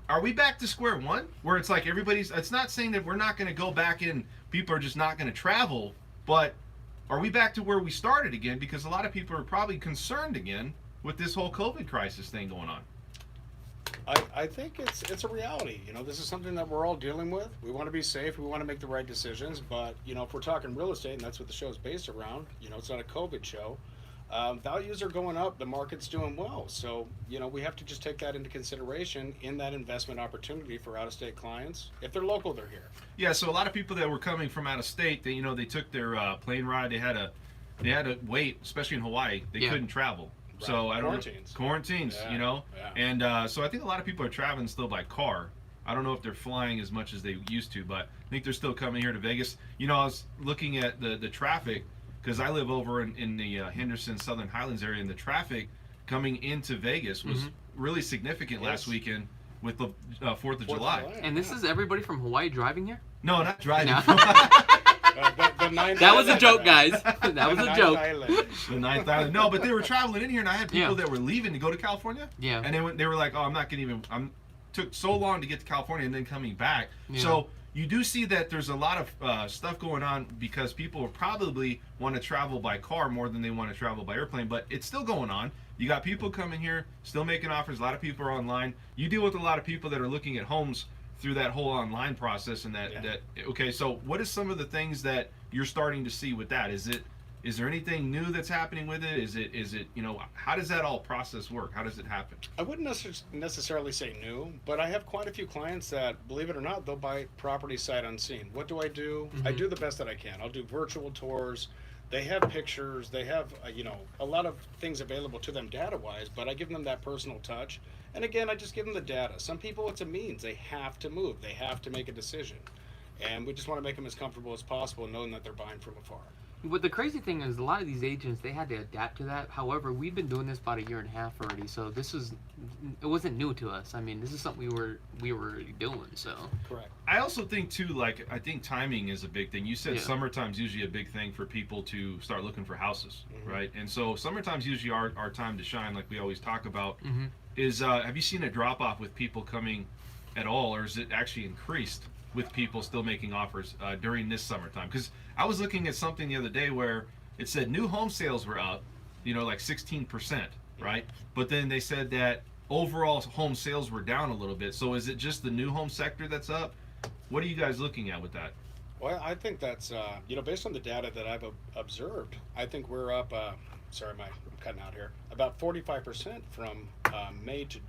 are we back to square one, where it's like everybody's, it's not saying that we're not going to go back in, people are just not going to travel, but are we back to where we started again? Because a lot of people are probably concerned again with this whole COVID crisis thing going on. I think it's a reality. You know, this is something that we're all dealing with. We want to be safe. We want to make the right decisions. But, you know, if we're talking real estate, and that's what the show is based around, you know, it's not a COVID show. Values are going up. The market's doing well. So, you know, we have to just take that into consideration in that investment opportunity for out-of-state clients. If they're local, they're here. Yeah, so a lot of people that were coming from out of state, they, you know, they took their plane ride. They had to wait, especially in Hawaii. They couldn't travel. Right. So I don't Quarantines. you know. Yeah. And so I think a lot of people are traveling still by car. I don't know if they're flying as much as they used to, but I think they're still coming here to Vegas. You know, I was looking at the traffic, because I live over in the Henderson, Southern Highlands area, and the traffic coming into Vegas was really significant last weekend with the 4th of July. And this is everybody from Hawaii driving here? No, not driving. No. That was a joke, guys. That was a joke. The 9th Island. No, but they were traveling in here, and I had people that were leaving to go to California. Yeah. And they were like, oh, I'm not going to even, took so long to get to California and then coming back. Yeah. So you do see that there's a lot of stuff going on because people probably want to travel by car more than they want to travel by airplane, but it's still going on. You got people coming here, still making offers. A lot of people are online. You deal with a lot of people that are looking at homes through that whole online process, and okay, so what is some of the things that you're starting to see with that? Is there anything new that's happening with it? Is it you know, how does that all process work? How does it happen? I wouldn't necessarily say new, but I have quite a few clients that, believe it or not, they'll buy property sight unseen. What do? I do the best that I can. I'll do virtual tours. They have pictures. They have, you know, a lot of things available to them data-wise, but I give them that personal touch. And again, I just give them the data. Some people, it's a means. They have to move. They have to make a decision. And we just want to make them as comfortable as possible, knowing that they're buying from afar. What the crazy thing is, a lot of these agents, they had to adapt to that. However, we've been doing this about a year and a half already, so it wasn't new to us. I mean, this is something we were already doing. So Correct. I also think too, like I think timing is a big thing. You said Yeah. summertime's usually a big thing for people to start looking for houses, right? And so summertime's usually our time to shine, like we always talk about. Is have you seen a drop off with people coming at all, or is it actually increased with people still making offers during this summertime? Because I was looking at something the other day where it said new home sales were up, like 16%, right? But then they said that overall home sales were down a little bit. So is it just the new home sector that's up? What are you guys looking at with that? Well, I think that's based on the data that I've observed, I think we're up. Sorry, I'm cutting out here. About 45% from May to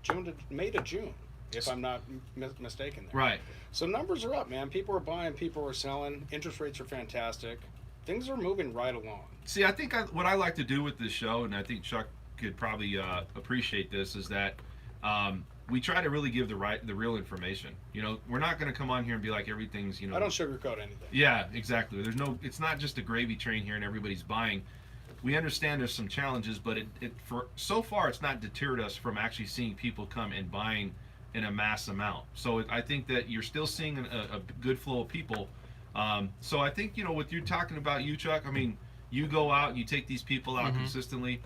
June, if I'm not mistaken there. Right. So numbers are up, man. People are buying, people are selling. Interest rates are fantastic. Things are moving right along. See, I think what I like to do with this show, and I think Chuck could probably appreciate this, is that we try to really give the real information. We're not going to come on here and be like everything's. I don't sugarcoat anything. Yeah, exactly. It's not just a gravy train here and everybody's buying. We understand there's some challenges, but for so far it's not deterred us from actually seeing people come and buying in a mass amount. So I think that you're still seeing a good flow of people. So I think, what you're talking about, you Chuck, I mean, you go out and you take these people out consistently.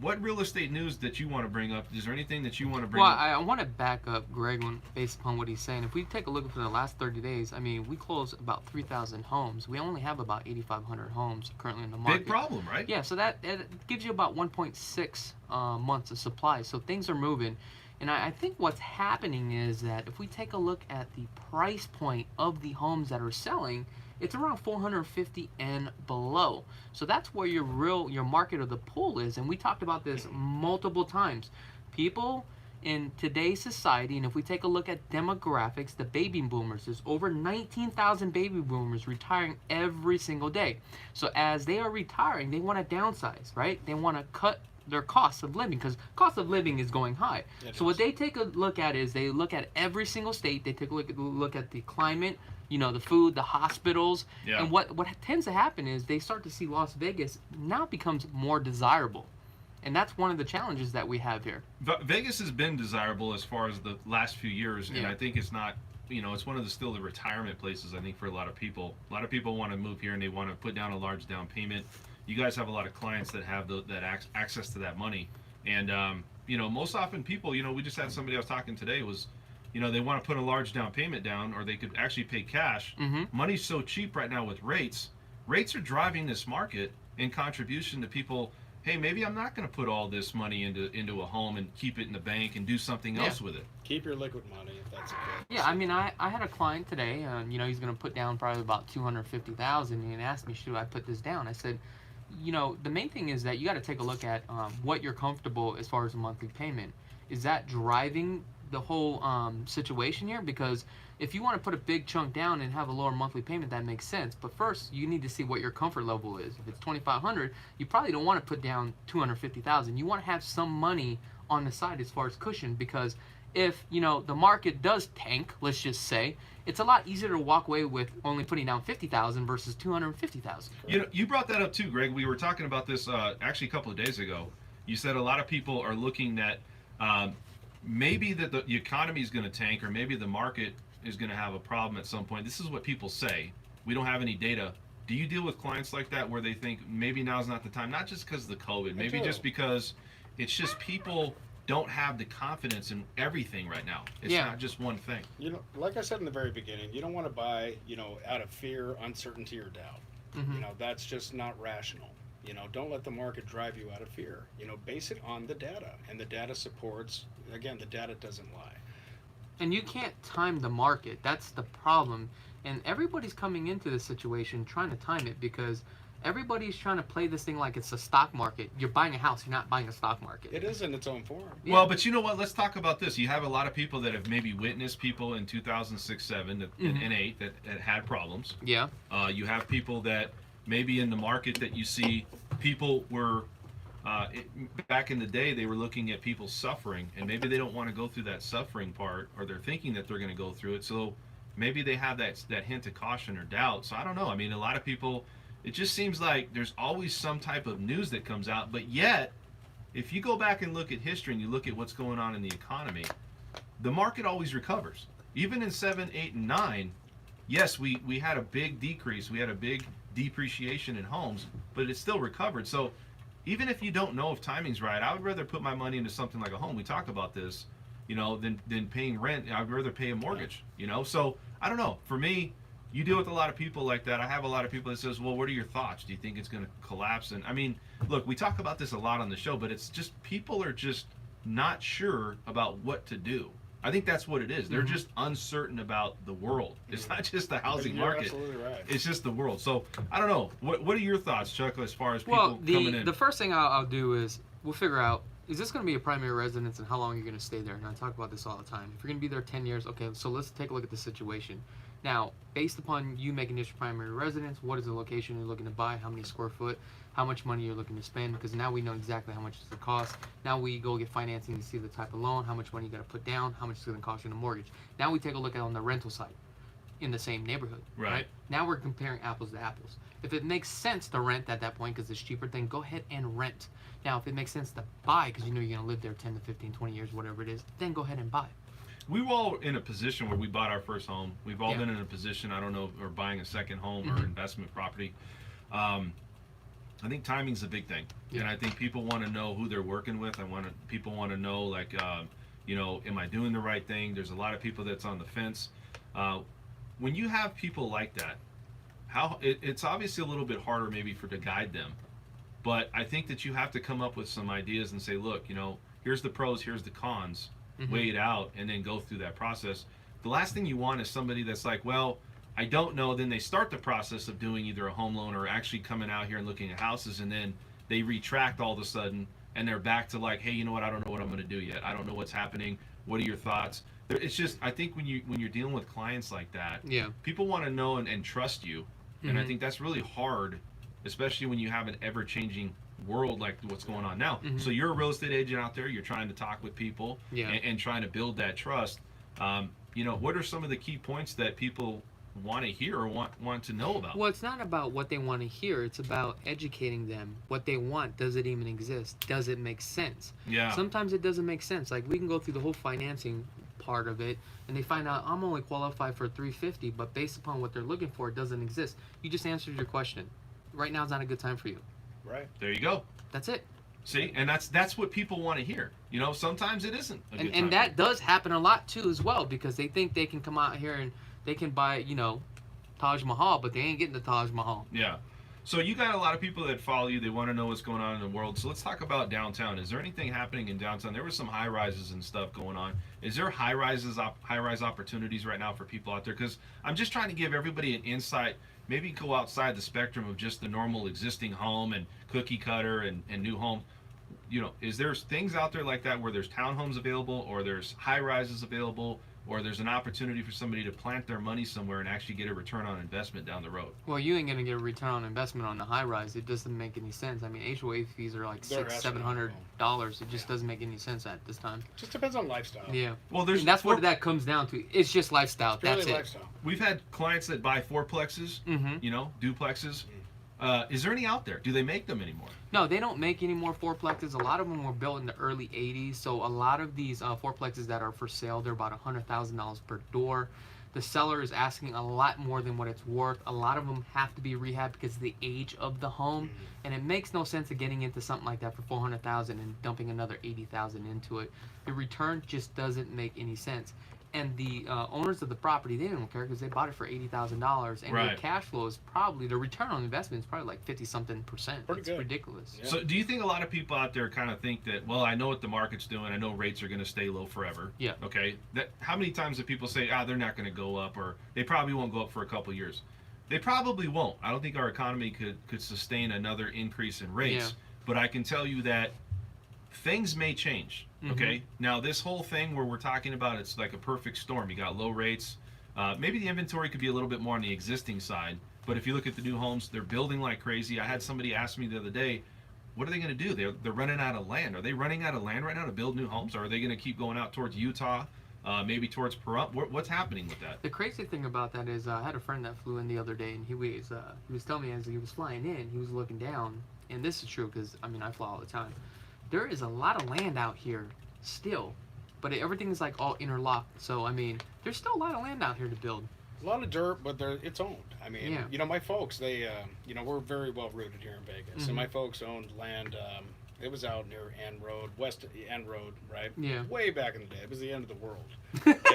What real estate news that you want to bring up? Is there anything that you want to bring up? I want to back up Greg based upon what he's saying. If we take a look for the last 30 days, I mean, we closed about 3,000 homes. We only have about 8,500 homes currently in the market. Big problem, right? Yeah, so that gives you about 1.6 months of supply. So things are moving. And I think what's happening is that if we take a look at the price point of the homes that are selling, it's around 450 and below. So that's where your market or the pool is. And we talked about this multiple times. People in today's society, and if we take a look at demographics, the baby boomers, there's over 19,000 baby boomers retiring every single day. So as they are retiring, they want to downsize, right? They want to cut their cost of living because cost of living is going high. So what they take a look at is they look at every single state. They take a look at the climate, the food, the hospitals. Yeah. And what tends to happen is they start to see Las Vegas now becomes more desirable. And that's one of the challenges that we have here. Vegas has been desirable as far as the last few years, and Yeah. I think it's not, it's one of the retirement places, I think, for a lot of people. A lot of people want to move here and they want to put down a large down payment. You guys have a lot of clients that have access to that money. And, most often people, we just had somebody I was talking today was, they want to put a large down payment down, or they could actually pay cash. Money's so cheap right now with rates. Rates are driving this market in contribution to people. Hey, maybe I'm not going to put all this money into a home and keep it in the bank and do something else with it. Keep your liquid money if that's okay. Yeah, I mean, I had a client today, he's going to put down probably about $250,000, and he asked me, should I put this down? I said, the main thing is that you got to take a look at what you're comfortable as far as a monthly payment. Is that driving the whole situation here? Because if you want to put a big chunk down and have a lower monthly payment, that makes sense. But first, you need to see what your comfort level is. If it's $2,500, you probably don't want to put down $250,000. You want to have some money on the side as far as cushion, because if the market does tank, let's just say, it's a lot easier to walk away with only putting down $50,000 versus $250,000. You brought that up too, Greg. We were talking about this actually a couple of days ago. You said a lot of people are looking at maybe that the economy is going to tank, or maybe the market is going to have a problem at some point. This is what people say. We don't have any data. Do you deal with clients like that where they think maybe now's not the time, not just because of the COVID, maybe just because it's just people don't have the confidence in everything right now. It's not just one thing. Like I said in the very beginning, you don't want to buy, out of fear, uncertainty, or doubt. That's just not rational. Don't let the market drive you out of fear. Base it on the data, and the data supports, again, the data doesn't lie. And you can't time the market. That's the problem. And everybody's coming into this situation trying to time it, because everybody's trying to play this thing like it's a stock market. You're buying a house, you're not buying a stock market. It is in its own form. Yeah. Well, but you know what? Let's talk about this. You have a lot of people that have maybe witnessed people in 2006, 7, and 8 that had problems. Yeah. You have people that maybe in the market that you see people were back in the day, they were looking at people suffering, and maybe they don't want to go through that suffering part, or they're thinking that they're going to go through it. So maybe they have that hint of caution or doubt. So I don't know. I mean, a lot of people, it just seems like there's always some type of news that comes out, but yet, if you go back and look at history and you look at what's going on in the economy, the market always recovers. Even in 7, 8, and 9, yes, we had a big decrease. We had a big depreciation in homes, but it still recovered. So even if you don't know if timing's right, I would rather put my money into something like a home. We talk about this, than paying rent. I'd rather pay a mortgage, So I don't know. For me, you deal with a lot of people like that. I have a lot of people that says, well, what are your thoughts? Do you think it's going to collapse? And I mean, look, we talk about this a lot on the show, but it's just people are just not sure about what to do. I think that's what it is. They're just uncertain about the world. It's not just the housing market. Absolutely right. It's just the world. So I don't know. What are your thoughts, Chuck, as far as people coming in? The first thing I'll do is we'll figure out, is this going to be a primary residence and how long you're going to stay there? And I talk about this all the time. If you're going to be there 10 years, okay, so let's take a look at the situation. Now, based upon you making this your primary residence, what is the location you're looking to buy, how many square foot, how much money you're looking to spend, because now we know exactly how much it's going to cost. Now we go get financing to see the type of loan, how much money you got to put down, how much it's going to cost you in a mortgage. Now we take a look at on the rental side in the same neighborhood. Right. Now we're comparing apples to apples. If it makes sense to rent at that point because it's cheaper, then go ahead and rent. Now, if it makes sense to buy because you know you're going to live there 10 to 15, 20 years, whatever it is, then go ahead and buy. We were all in a position where we bought our first home. We've all been in a position, I don't know, or buying a second home or investment property. I think timing's a big thing, and I think people want to know who they're working with. People want to know, like, am I doing the right thing? There's a lot of people that's on the fence. When you have people like that, it's obviously a little bit harder maybe to guide them, but I think that you have to come up with some ideas and say, look, here's the pros, here's the cons, weigh it out, and then go through that process. The last thing you want is somebody that's like, well, I don't know. Then they start the process of doing either a home loan or actually coming out here and looking at houses, and then they retract all of a sudden, and they're back to like, hey, you know what? I don't know what I'm going to do yet. I don't know what's happening. What are your thoughts? It's just, I think when you're dealing with clients like that, people want to know and trust you, and I think that's really hard, especially when you have an ever-changing world like what's going on now. So you're a real estate agent out there. You're trying to talk with people and trying to build that trust. What are some of the key points that people want to hear or want to know about? Well, it's not about what they want to hear. It's about educating them. What they want, does it even exist? Does it make sense? Yeah. Sometimes it doesn't make sense. Like, we can go through the whole financing part of it, and they find out I'm only qualified for $350, but based upon what they're looking for, it doesn't exist. You just answered your question. Right now is not a good time for you. Right. There you go. That's it. See, and that's what people want to hear. Sometimes it isn't a good time. And that does happen a lot too as well, because they think they can come out here and they can buy, Taj Mahal, but they ain't getting the Taj Mahal. Yeah. So you got a lot of people that follow you. They want to know what's going on in the world. So let's talk about downtown. Is there anything happening in downtown? There were some high rises and stuff going on. Is there high rise opportunities right now for people out there? Because I'm just trying to give everybody an insight. Maybe go outside the spectrum of just the normal existing home and cookie cutter and new home. Is there things out there like that where there's townhomes available, or there's high rises available, or there's an opportunity for somebody to plant their money somewhere and actually get a return on investment down the road? Well, you ain't gonna get a return on investment on the high rise. It doesn't make any sense. I mean, HOA fees are like $600-700. It just doesn't make any sense at this time. Just depends on lifestyle. Yeah. Well, and that's what that comes down to. It's just lifestyle. That's it. Lifestyle. We've had clients that buy fourplexes, duplexes. Is there any out there? Do they make them anymore? No, they don't make any more fourplexes. A lot of them were built in the early 80s. So a lot of these fourplexes that are for sale, they're about $100,000 per door. The seller is asking a lot more than what it's worth. A lot of them have to be rehabbed because of the age of the home. And it makes no sense of getting into something like that for $400,000 and dumping another $80,000 into it. The return just doesn't make any sense. And the owners of the property, they don't care because they bought it for $80,000, and their cash flow is probably, the return on investment is probably like 50-something%. It's ridiculous. Yeah. So do you think a lot of people out there kind of think that, well, I know what the market's doing, I know rates are going to stay low forever. Yeah. Okay. How many times do people say, they're not going to go up, or they probably won't go up for a couple years? They probably won't. I don't think our economy could sustain another increase in rates, but I can tell you that things may change. Okay. Now, this whole thing where we're talking about, it's like a perfect storm. You got low rates. Maybe the inventory could be a little bit more on the existing side. But if you look at the new homes, they're building like crazy. I had somebody ask me the other day, what are they going to do? They're running out of land. Are they running out of land right now to build new homes? Or are they going to keep going out towards Utah maybe towards Pahrump? What's happening with that? The crazy thing about that is I had a friend that flew in the other day, and he was telling me as he was flying in, he was looking down, and this is true because I mean I fly all the time. There is a lot of land out here still, but everything is like all interlocked. So I mean, there's still a lot of land out here to build. A lot of dirt, but it's owned. I mean, Yeah. you know, my folks, they, you know, we're very well rooted here in Vegas, and my folks owned land. It was out near Ann Road, west of Ann Road, right? Yeah. Way back in the day, it was the end of the world.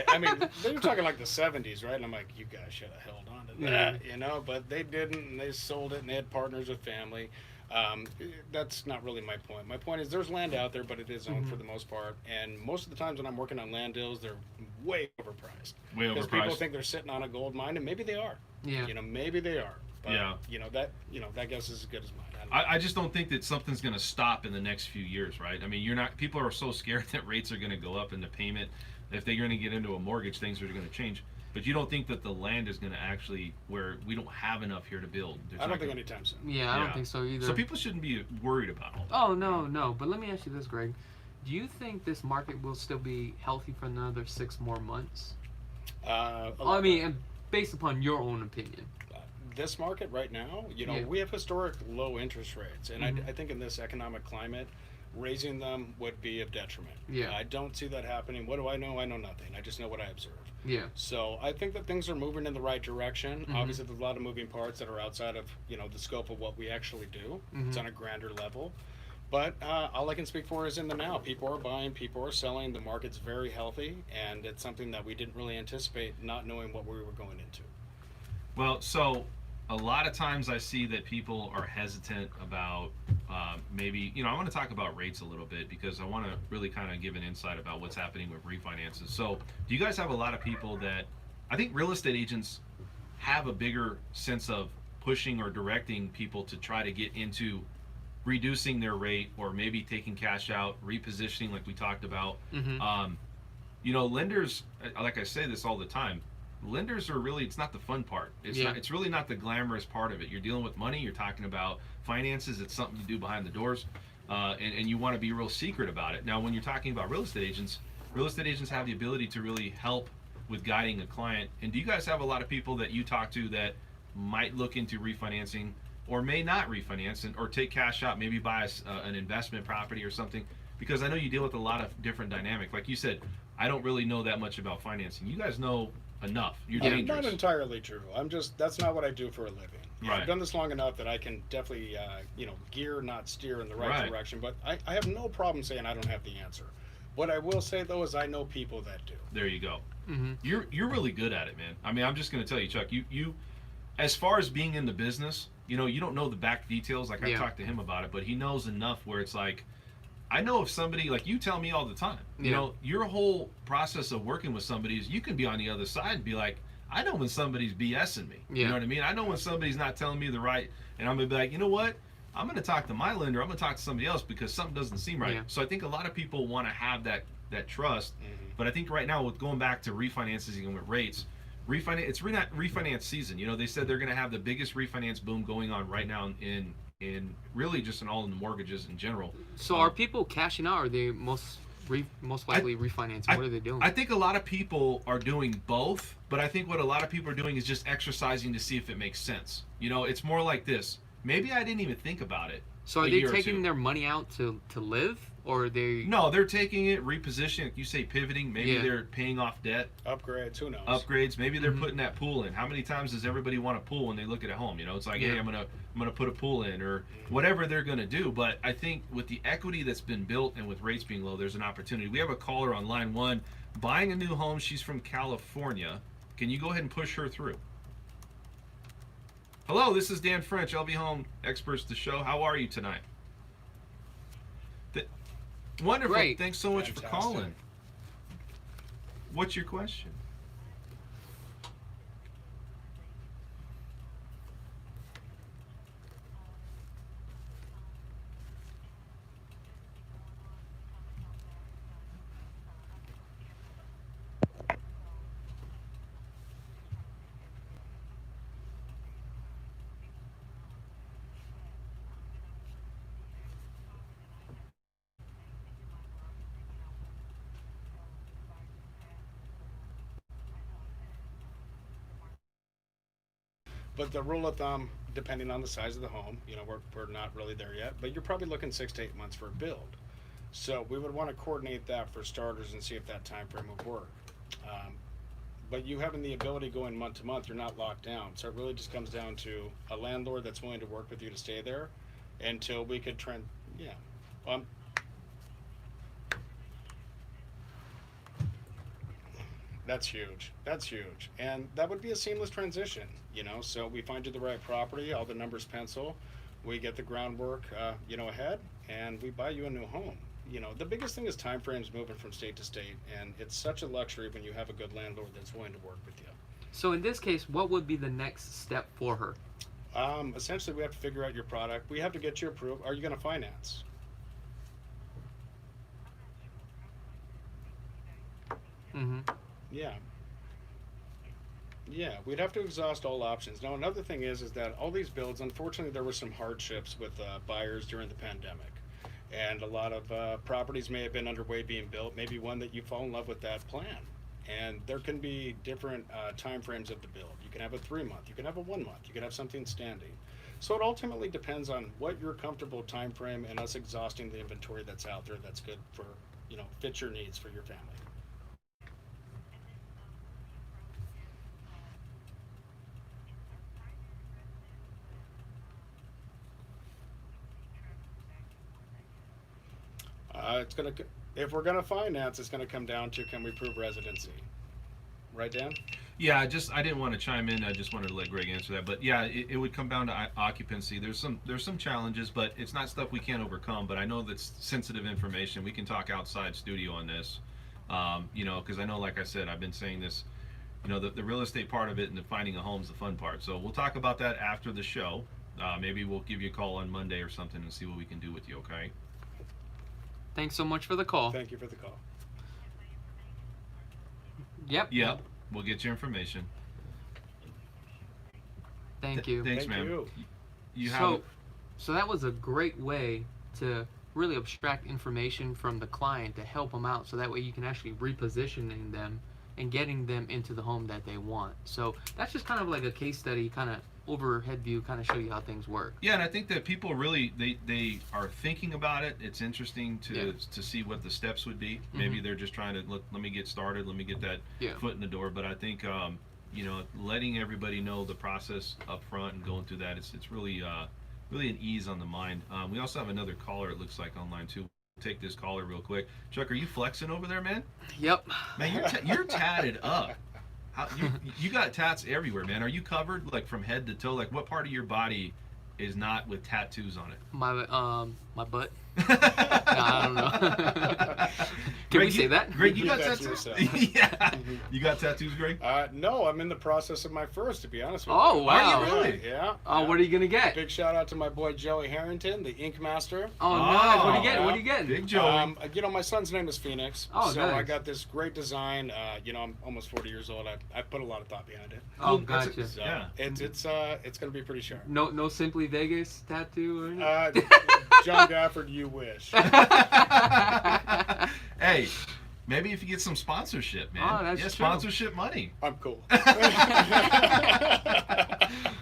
I mean, they were talking like the '70s, right? And I'm like, you guys should have held on to that, you know. But they didn't, and they sold it, and they had partners with family. That's not really my point. My point is there's land out there, but it is owned for the most part. And most of the times when I'm working on land deals, they're way overpriced. Way Because overpriced. people think they're sitting on a gold mine, and maybe they are. Yeah. You know, maybe they are. But, Yeah. You know, that guess is as good as mine. I don't know. I just don't think that something's going to stop in the next few years, right? I mean, people are so scared that rates are going to go up and the payment, if they're going to get into a mortgage, things are going to change. But you don't think that the land is going to actually, where we don't have enough here to build. There's I not don't think gonna- anytime soon. Yeah, I don't think so either. So people shouldn't be worried about all that. Oh no. But let me ask you this, Greg. Do you think this market will still be healthy for another 6 more months? I mean, and based upon your own opinion. This market right now, you know, Yeah. we have historic low interest rates, and I think in this economic climate, raising them would be of detriment. Yeah. I don't see that happening. What do I know? I know nothing. I just know what I observe. Yeah. So I think that things are moving in the right direction. Obviously, there's a lot of moving parts that are outside of, you know, the scope of what we actually do. It's on a grander level. But all I can speak for is in the now. People are buying, people are selling. The market's very healthy, and it's something that we didn't really anticipate, not knowing what we were going into. Well, so a lot of times I see that people are hesitant about maybe, I want to talk about rates a little bit because I want to really kind of give an insight about what's happening with refinances. So do you guys have a lot of people that, I think real estate agents have a bigger sense of pushing or directing people to try to get into reducing their rate or maybe taking cash out, repositioning like we talked about. Lenders, like I say this all the time, lenders are really, it's not the fun part. It's really not the glamorous part of it. You're dealing with money, you're talking about finances, it's something you do behind the doors, and you want to be real secret about it. Now when you're talking about real estate agents have the ability to really help with guiding a client. And do you guys have a lot of people that you talk to that might look into refinancing or may not refinance or take cash out, maybe buy an investment property or something? Because I know you deal with a lot of different dynamics. Like you said, I don't really know that much about financing. You guys know enough. You're dangerous. Not entirely true. That's not what I do for a living. Right. I've done this long enough that I can definitely, gear, not steer in the right direction. But I have no problem saying I don't have the answer. What I will say though is I know people that do. There you go. You're really good at it, man. I mean, I'm just going to tell you, Chuck. You, as far as being in the business, you don't know the back details. Like I talked to him about it, but he knows enough where it's like, I know if somebody, like you tell me all the time, your whole process of working with somebody is you can be on the other side and be like, I know when somebody's BSing me. You know what I mean? I know when somebody's not telling me the right, and I'm going to be like, you know what? I'm going to talk to my lender. I'm going to talk to somebody else because something doesn't seem right. So I think a lot of people want to have that trust. But I think right now with going back to refinances and with rates, it's refinance season. They said they're going to have the biggest refinance boom going on right now in really just in all of the mortgages in general. So are people cashing out, or are they most likely refinancing? What are they doing? I think a lot of people are doing both, but I think what a lot of people are doing is just exercising to see if it makes sense. It's more like this. Maybe I didn't even think about it. So are they taking their money out to live, or are they? No, they're taking it, repositioning. Like you say, pivoting. Maybe they're paying off debt. Upgrades. Who knows? Upgrades. Maybe they're putting that pool in. How many times does everybody want a pool when they look at a home? It's like, hey, I'm gonna put a pool in, or whatever they're gonna do. But I think with the equity that's been built and with rates being low, there's an opportunity. We have a caller on line 1, buying a new home. She's from California. Can you go ahead and push her through? Hello, this is Dan French, LV Home Experts, the show. How are you tonight? Wonderful. Great. Thanks so much for calling. What's your question? But the rule of thumb, depending on the size of the home, we're not really there yet, but you're probably looking 6 to 8 months for a build. So we would want to coordinate that for starters and see if that time frame would work. But you having the ability going month to month, you're not locked down. So it really just comes down to a landlord that's willing to work with you to stay there until we could That's huge. That's huge. And that would be a seamless transition, So we find you the right property, all the numbers pencil, we get the groundwork, ahead, and we buy you a new home. The biggest thing is time frames moving from state to state, and it's such a luxury when you have a good landlord that's willing to work with you. So in this case, what would be the next step for her? Essentially, we have to figure out your product. We have to get you approved. Are you going to finance? Mm-hmm. Yeah, we'd have to exhaust all options. Now, another thing is that all these builds, unfortunately, there were some hardships with buyers during the pandemic. And a lot of properties may have been underway being built, maybe one that you fall in love with that plan. And there can be different time frames of the build. You can have a 3-month, you can have a 1 month, you can have something standing. So it ultimately depends on what your comfortable time frame and us exhausting the inventory that's out there that's good for, fit your needs for your family. If we're gonna finance, it's gonna come down to, can we prove residency? Right, Dan? Yeah, I didn't want to chime in. I just wanted to let Greg answer that. But yeah, it would come down to occupancy. There's some challenges, but it's not stuff we can't overcome. But I know that's sensitive information. We can talk outside studio on this, because I know, like I said, I've been saying this. The real estate part of it and the finding a home is the fun part. So we'll talk about that after the show. Maybe we'll give you a call on Monday or something and see what we can do with you. Okay. Thanks so much for the call. Thank you for the call. Yep. Yep. We'll get your information. Thank you. Thanks, Thank ma'am. You have So, so that was a great way to really abstract information from the client to help them out, so that way you can actually repositioning them and getting them into the home that they want. So that's just kind of like a case study, kind of overhead view, kind of show you how things work. Yeah, and I think that people really they are thinking about it. It's interesting to see what the steps would be. Maybe they're just trying to let me get started, let me get that foot in the door. But I think letting everybody know the process up front and going through that, it's really an ease on the mind. We also have another caller, it looks like, online too. Take this caller real quick. Chuck, are you flexing over there, man? Yep. Man, you're tatted up. You got tats everywhere, man. Are you covered like from head to toe? Like, what part of your body is not with tattoos on it? My butt. No, I don't know. Can we say that? Greg, you got That's tattoos? yourself. Yeah. You got tattoos, Greg? No, I'm in the process of my first, to be honest with Oh, you. wow. Are you really? Yeah. Oh, what are you gonna get? Big shout out to my boy Joey Harrington, the Ink Master. Oh, nice. What are you Oh, getting? yeah. What are you getting? Big Joey. My son's name is Phoenix. Oh, so nice. I got this great design. I'm almost 40 years old. I put a lot of thought behind it. Oh, That's gotcha. So Yeah. it's gonna be pretty sharp. No Simply Vegas tattoo or anything? John Gafford, you wish. Hey, maybe if you get some sponsorship, man. Oh, that's true. Sponsorship money. I'm cool.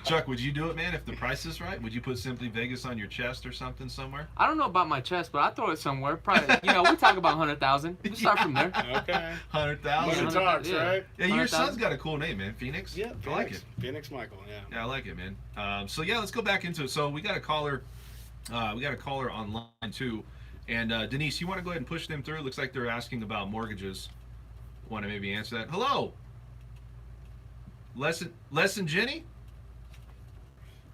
Chuck, would you do it, man, if the price is right? Would you put Simply Vegas on your chest or something somewhere? I don't know about my chest, but I throw it somewhere. Probably, we talk about 100,000. We'll start from there. Okay. 100,000. Money talks, yeah. right? Yeah, your 100,000. son's got a cool name, man. Phoenix. Yeah, I like it. Phoenix Michael, yeah. Yeah, I like it, man. So yeah, let's go back into it. So we got a caller. We got a caller online too. And Denise, you want to go ahead and push them through? Looks like they're asking about mortgages. Want to maybe answer that? Hello. Lesson Jenny?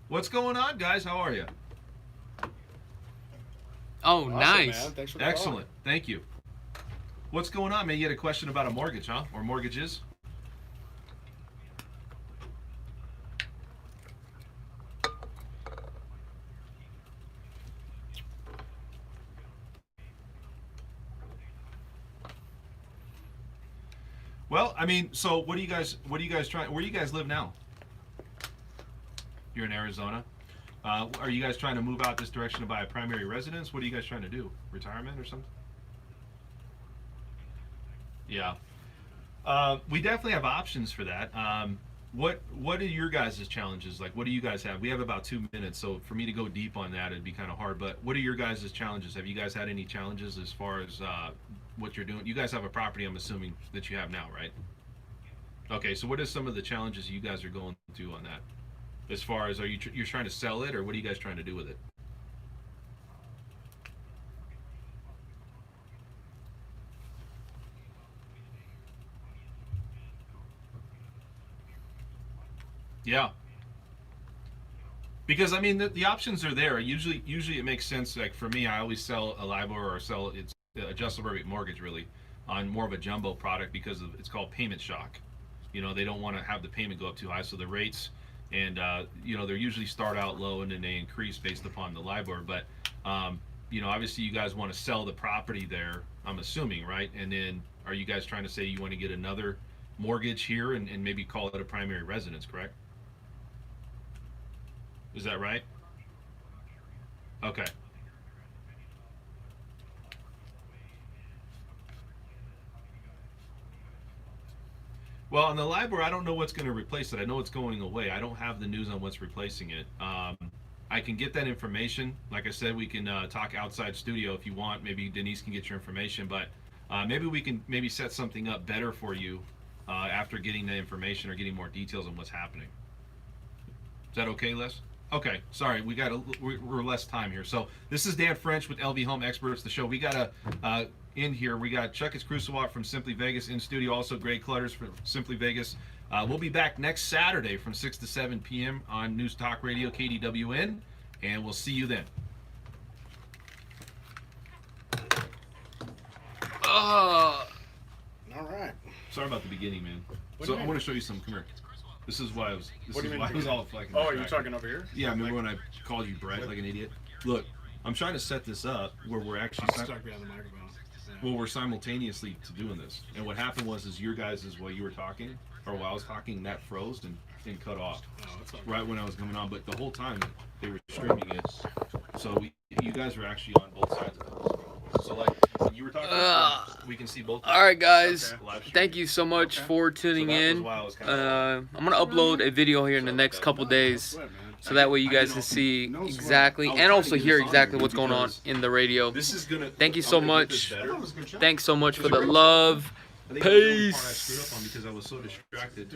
What's going on, guys? How are you? Oh, Awesome, nice. man. Thanks for the call. Excellent. Thank you. What's going on, man? You had a question about a mortgage, huh? Or mortgages? Well, I mean, so what are you guys trying? Where do you guys live now? You're in Arizona. Are you guys trying to move out this direction to buy a primary residence? What are you guys trying to do? Retirement or something? Yeah. We definitely have options for that. What are your guys' challenges? Like, what do you guys have? We have about 2 minutes, so for me to go deep on that, it'd be kind of hard. But what are your guys' challenges? Have you guys had any challenges as far as what you're doing? You guys have a property, I'm assuming, that you have now, right? Okay, so what are some of the challenges you guys are going through on that? As far as, you're trying to sell it, or what are you guys trying to do with it? Yeah. Because I mean the options are there. Usually it makes sense. Like for me, I always sell a LIBOR or sell it's adjustable rate mortgage really on more of a jumbo product because it's called payment shock. You know, they don't want to have the payment go up too high, so the rates and you know, they usually start out low and then they increase based upon the LIBOR. But you know, obviously you guys want to sell the property there, I'm assuming, right? And then are you guys trying to say you want to get another mortgage here and maybe call it a primary residence, correct? Is that right? Okay. Well, on the LIBOR, I don't know what's going to replace it. I know it's going away. I don't have the news on what's replacing it. I can get that information. Like I said, we can talk outside studio if you want. Maybe Denise can get your information, but maybe we can set something up better for you after getting the information or getting more details on what's happening. Is that okay, Les? Okay, sorry, we're less time here. So this is Dan French with LV Home Experts, the show. We got in here. We got chakits Krulsawat from Simply Vegas in studio. Also, Greg Clutters from Simply Vegas. We'll be back next Saturday from 6 to 7 p.m. on News Talk Radio KDWN, and we'll see you then. All right. Sorry about the beginning, man. So I want to show you some. Come here. This is why I was. This What do is you why mean? I was all fucking. Oh, are you distracted. talking over here? Yeah, remember when I called you Brett like an idiot? Look, I'm trying to set this up where we're actually. I'm stuck behind the microphone. Yeah. Well, we're simultaneously doing this, and what happened was your guys is while you were talking, or while I was talking, that froze and cut off Oh, that's all right when I was coming on. But the whole time they were streaming it, so you guys were actually on both sides of it. So like when you were talking, we can see both. All right, guys. Okay. Live stream. Thank you so much for tuning So that was in. why I was kinda I'm gonna upload a video here in the next couple days, sweat, man. so that way you guys can see exactly and also hear exactly what's going on in the radio. This is gonna. Thank you I'm so gonna get this much. better. Thanks so much for the love. I think that was the only part I screwed up on Peace. because I was so distracted.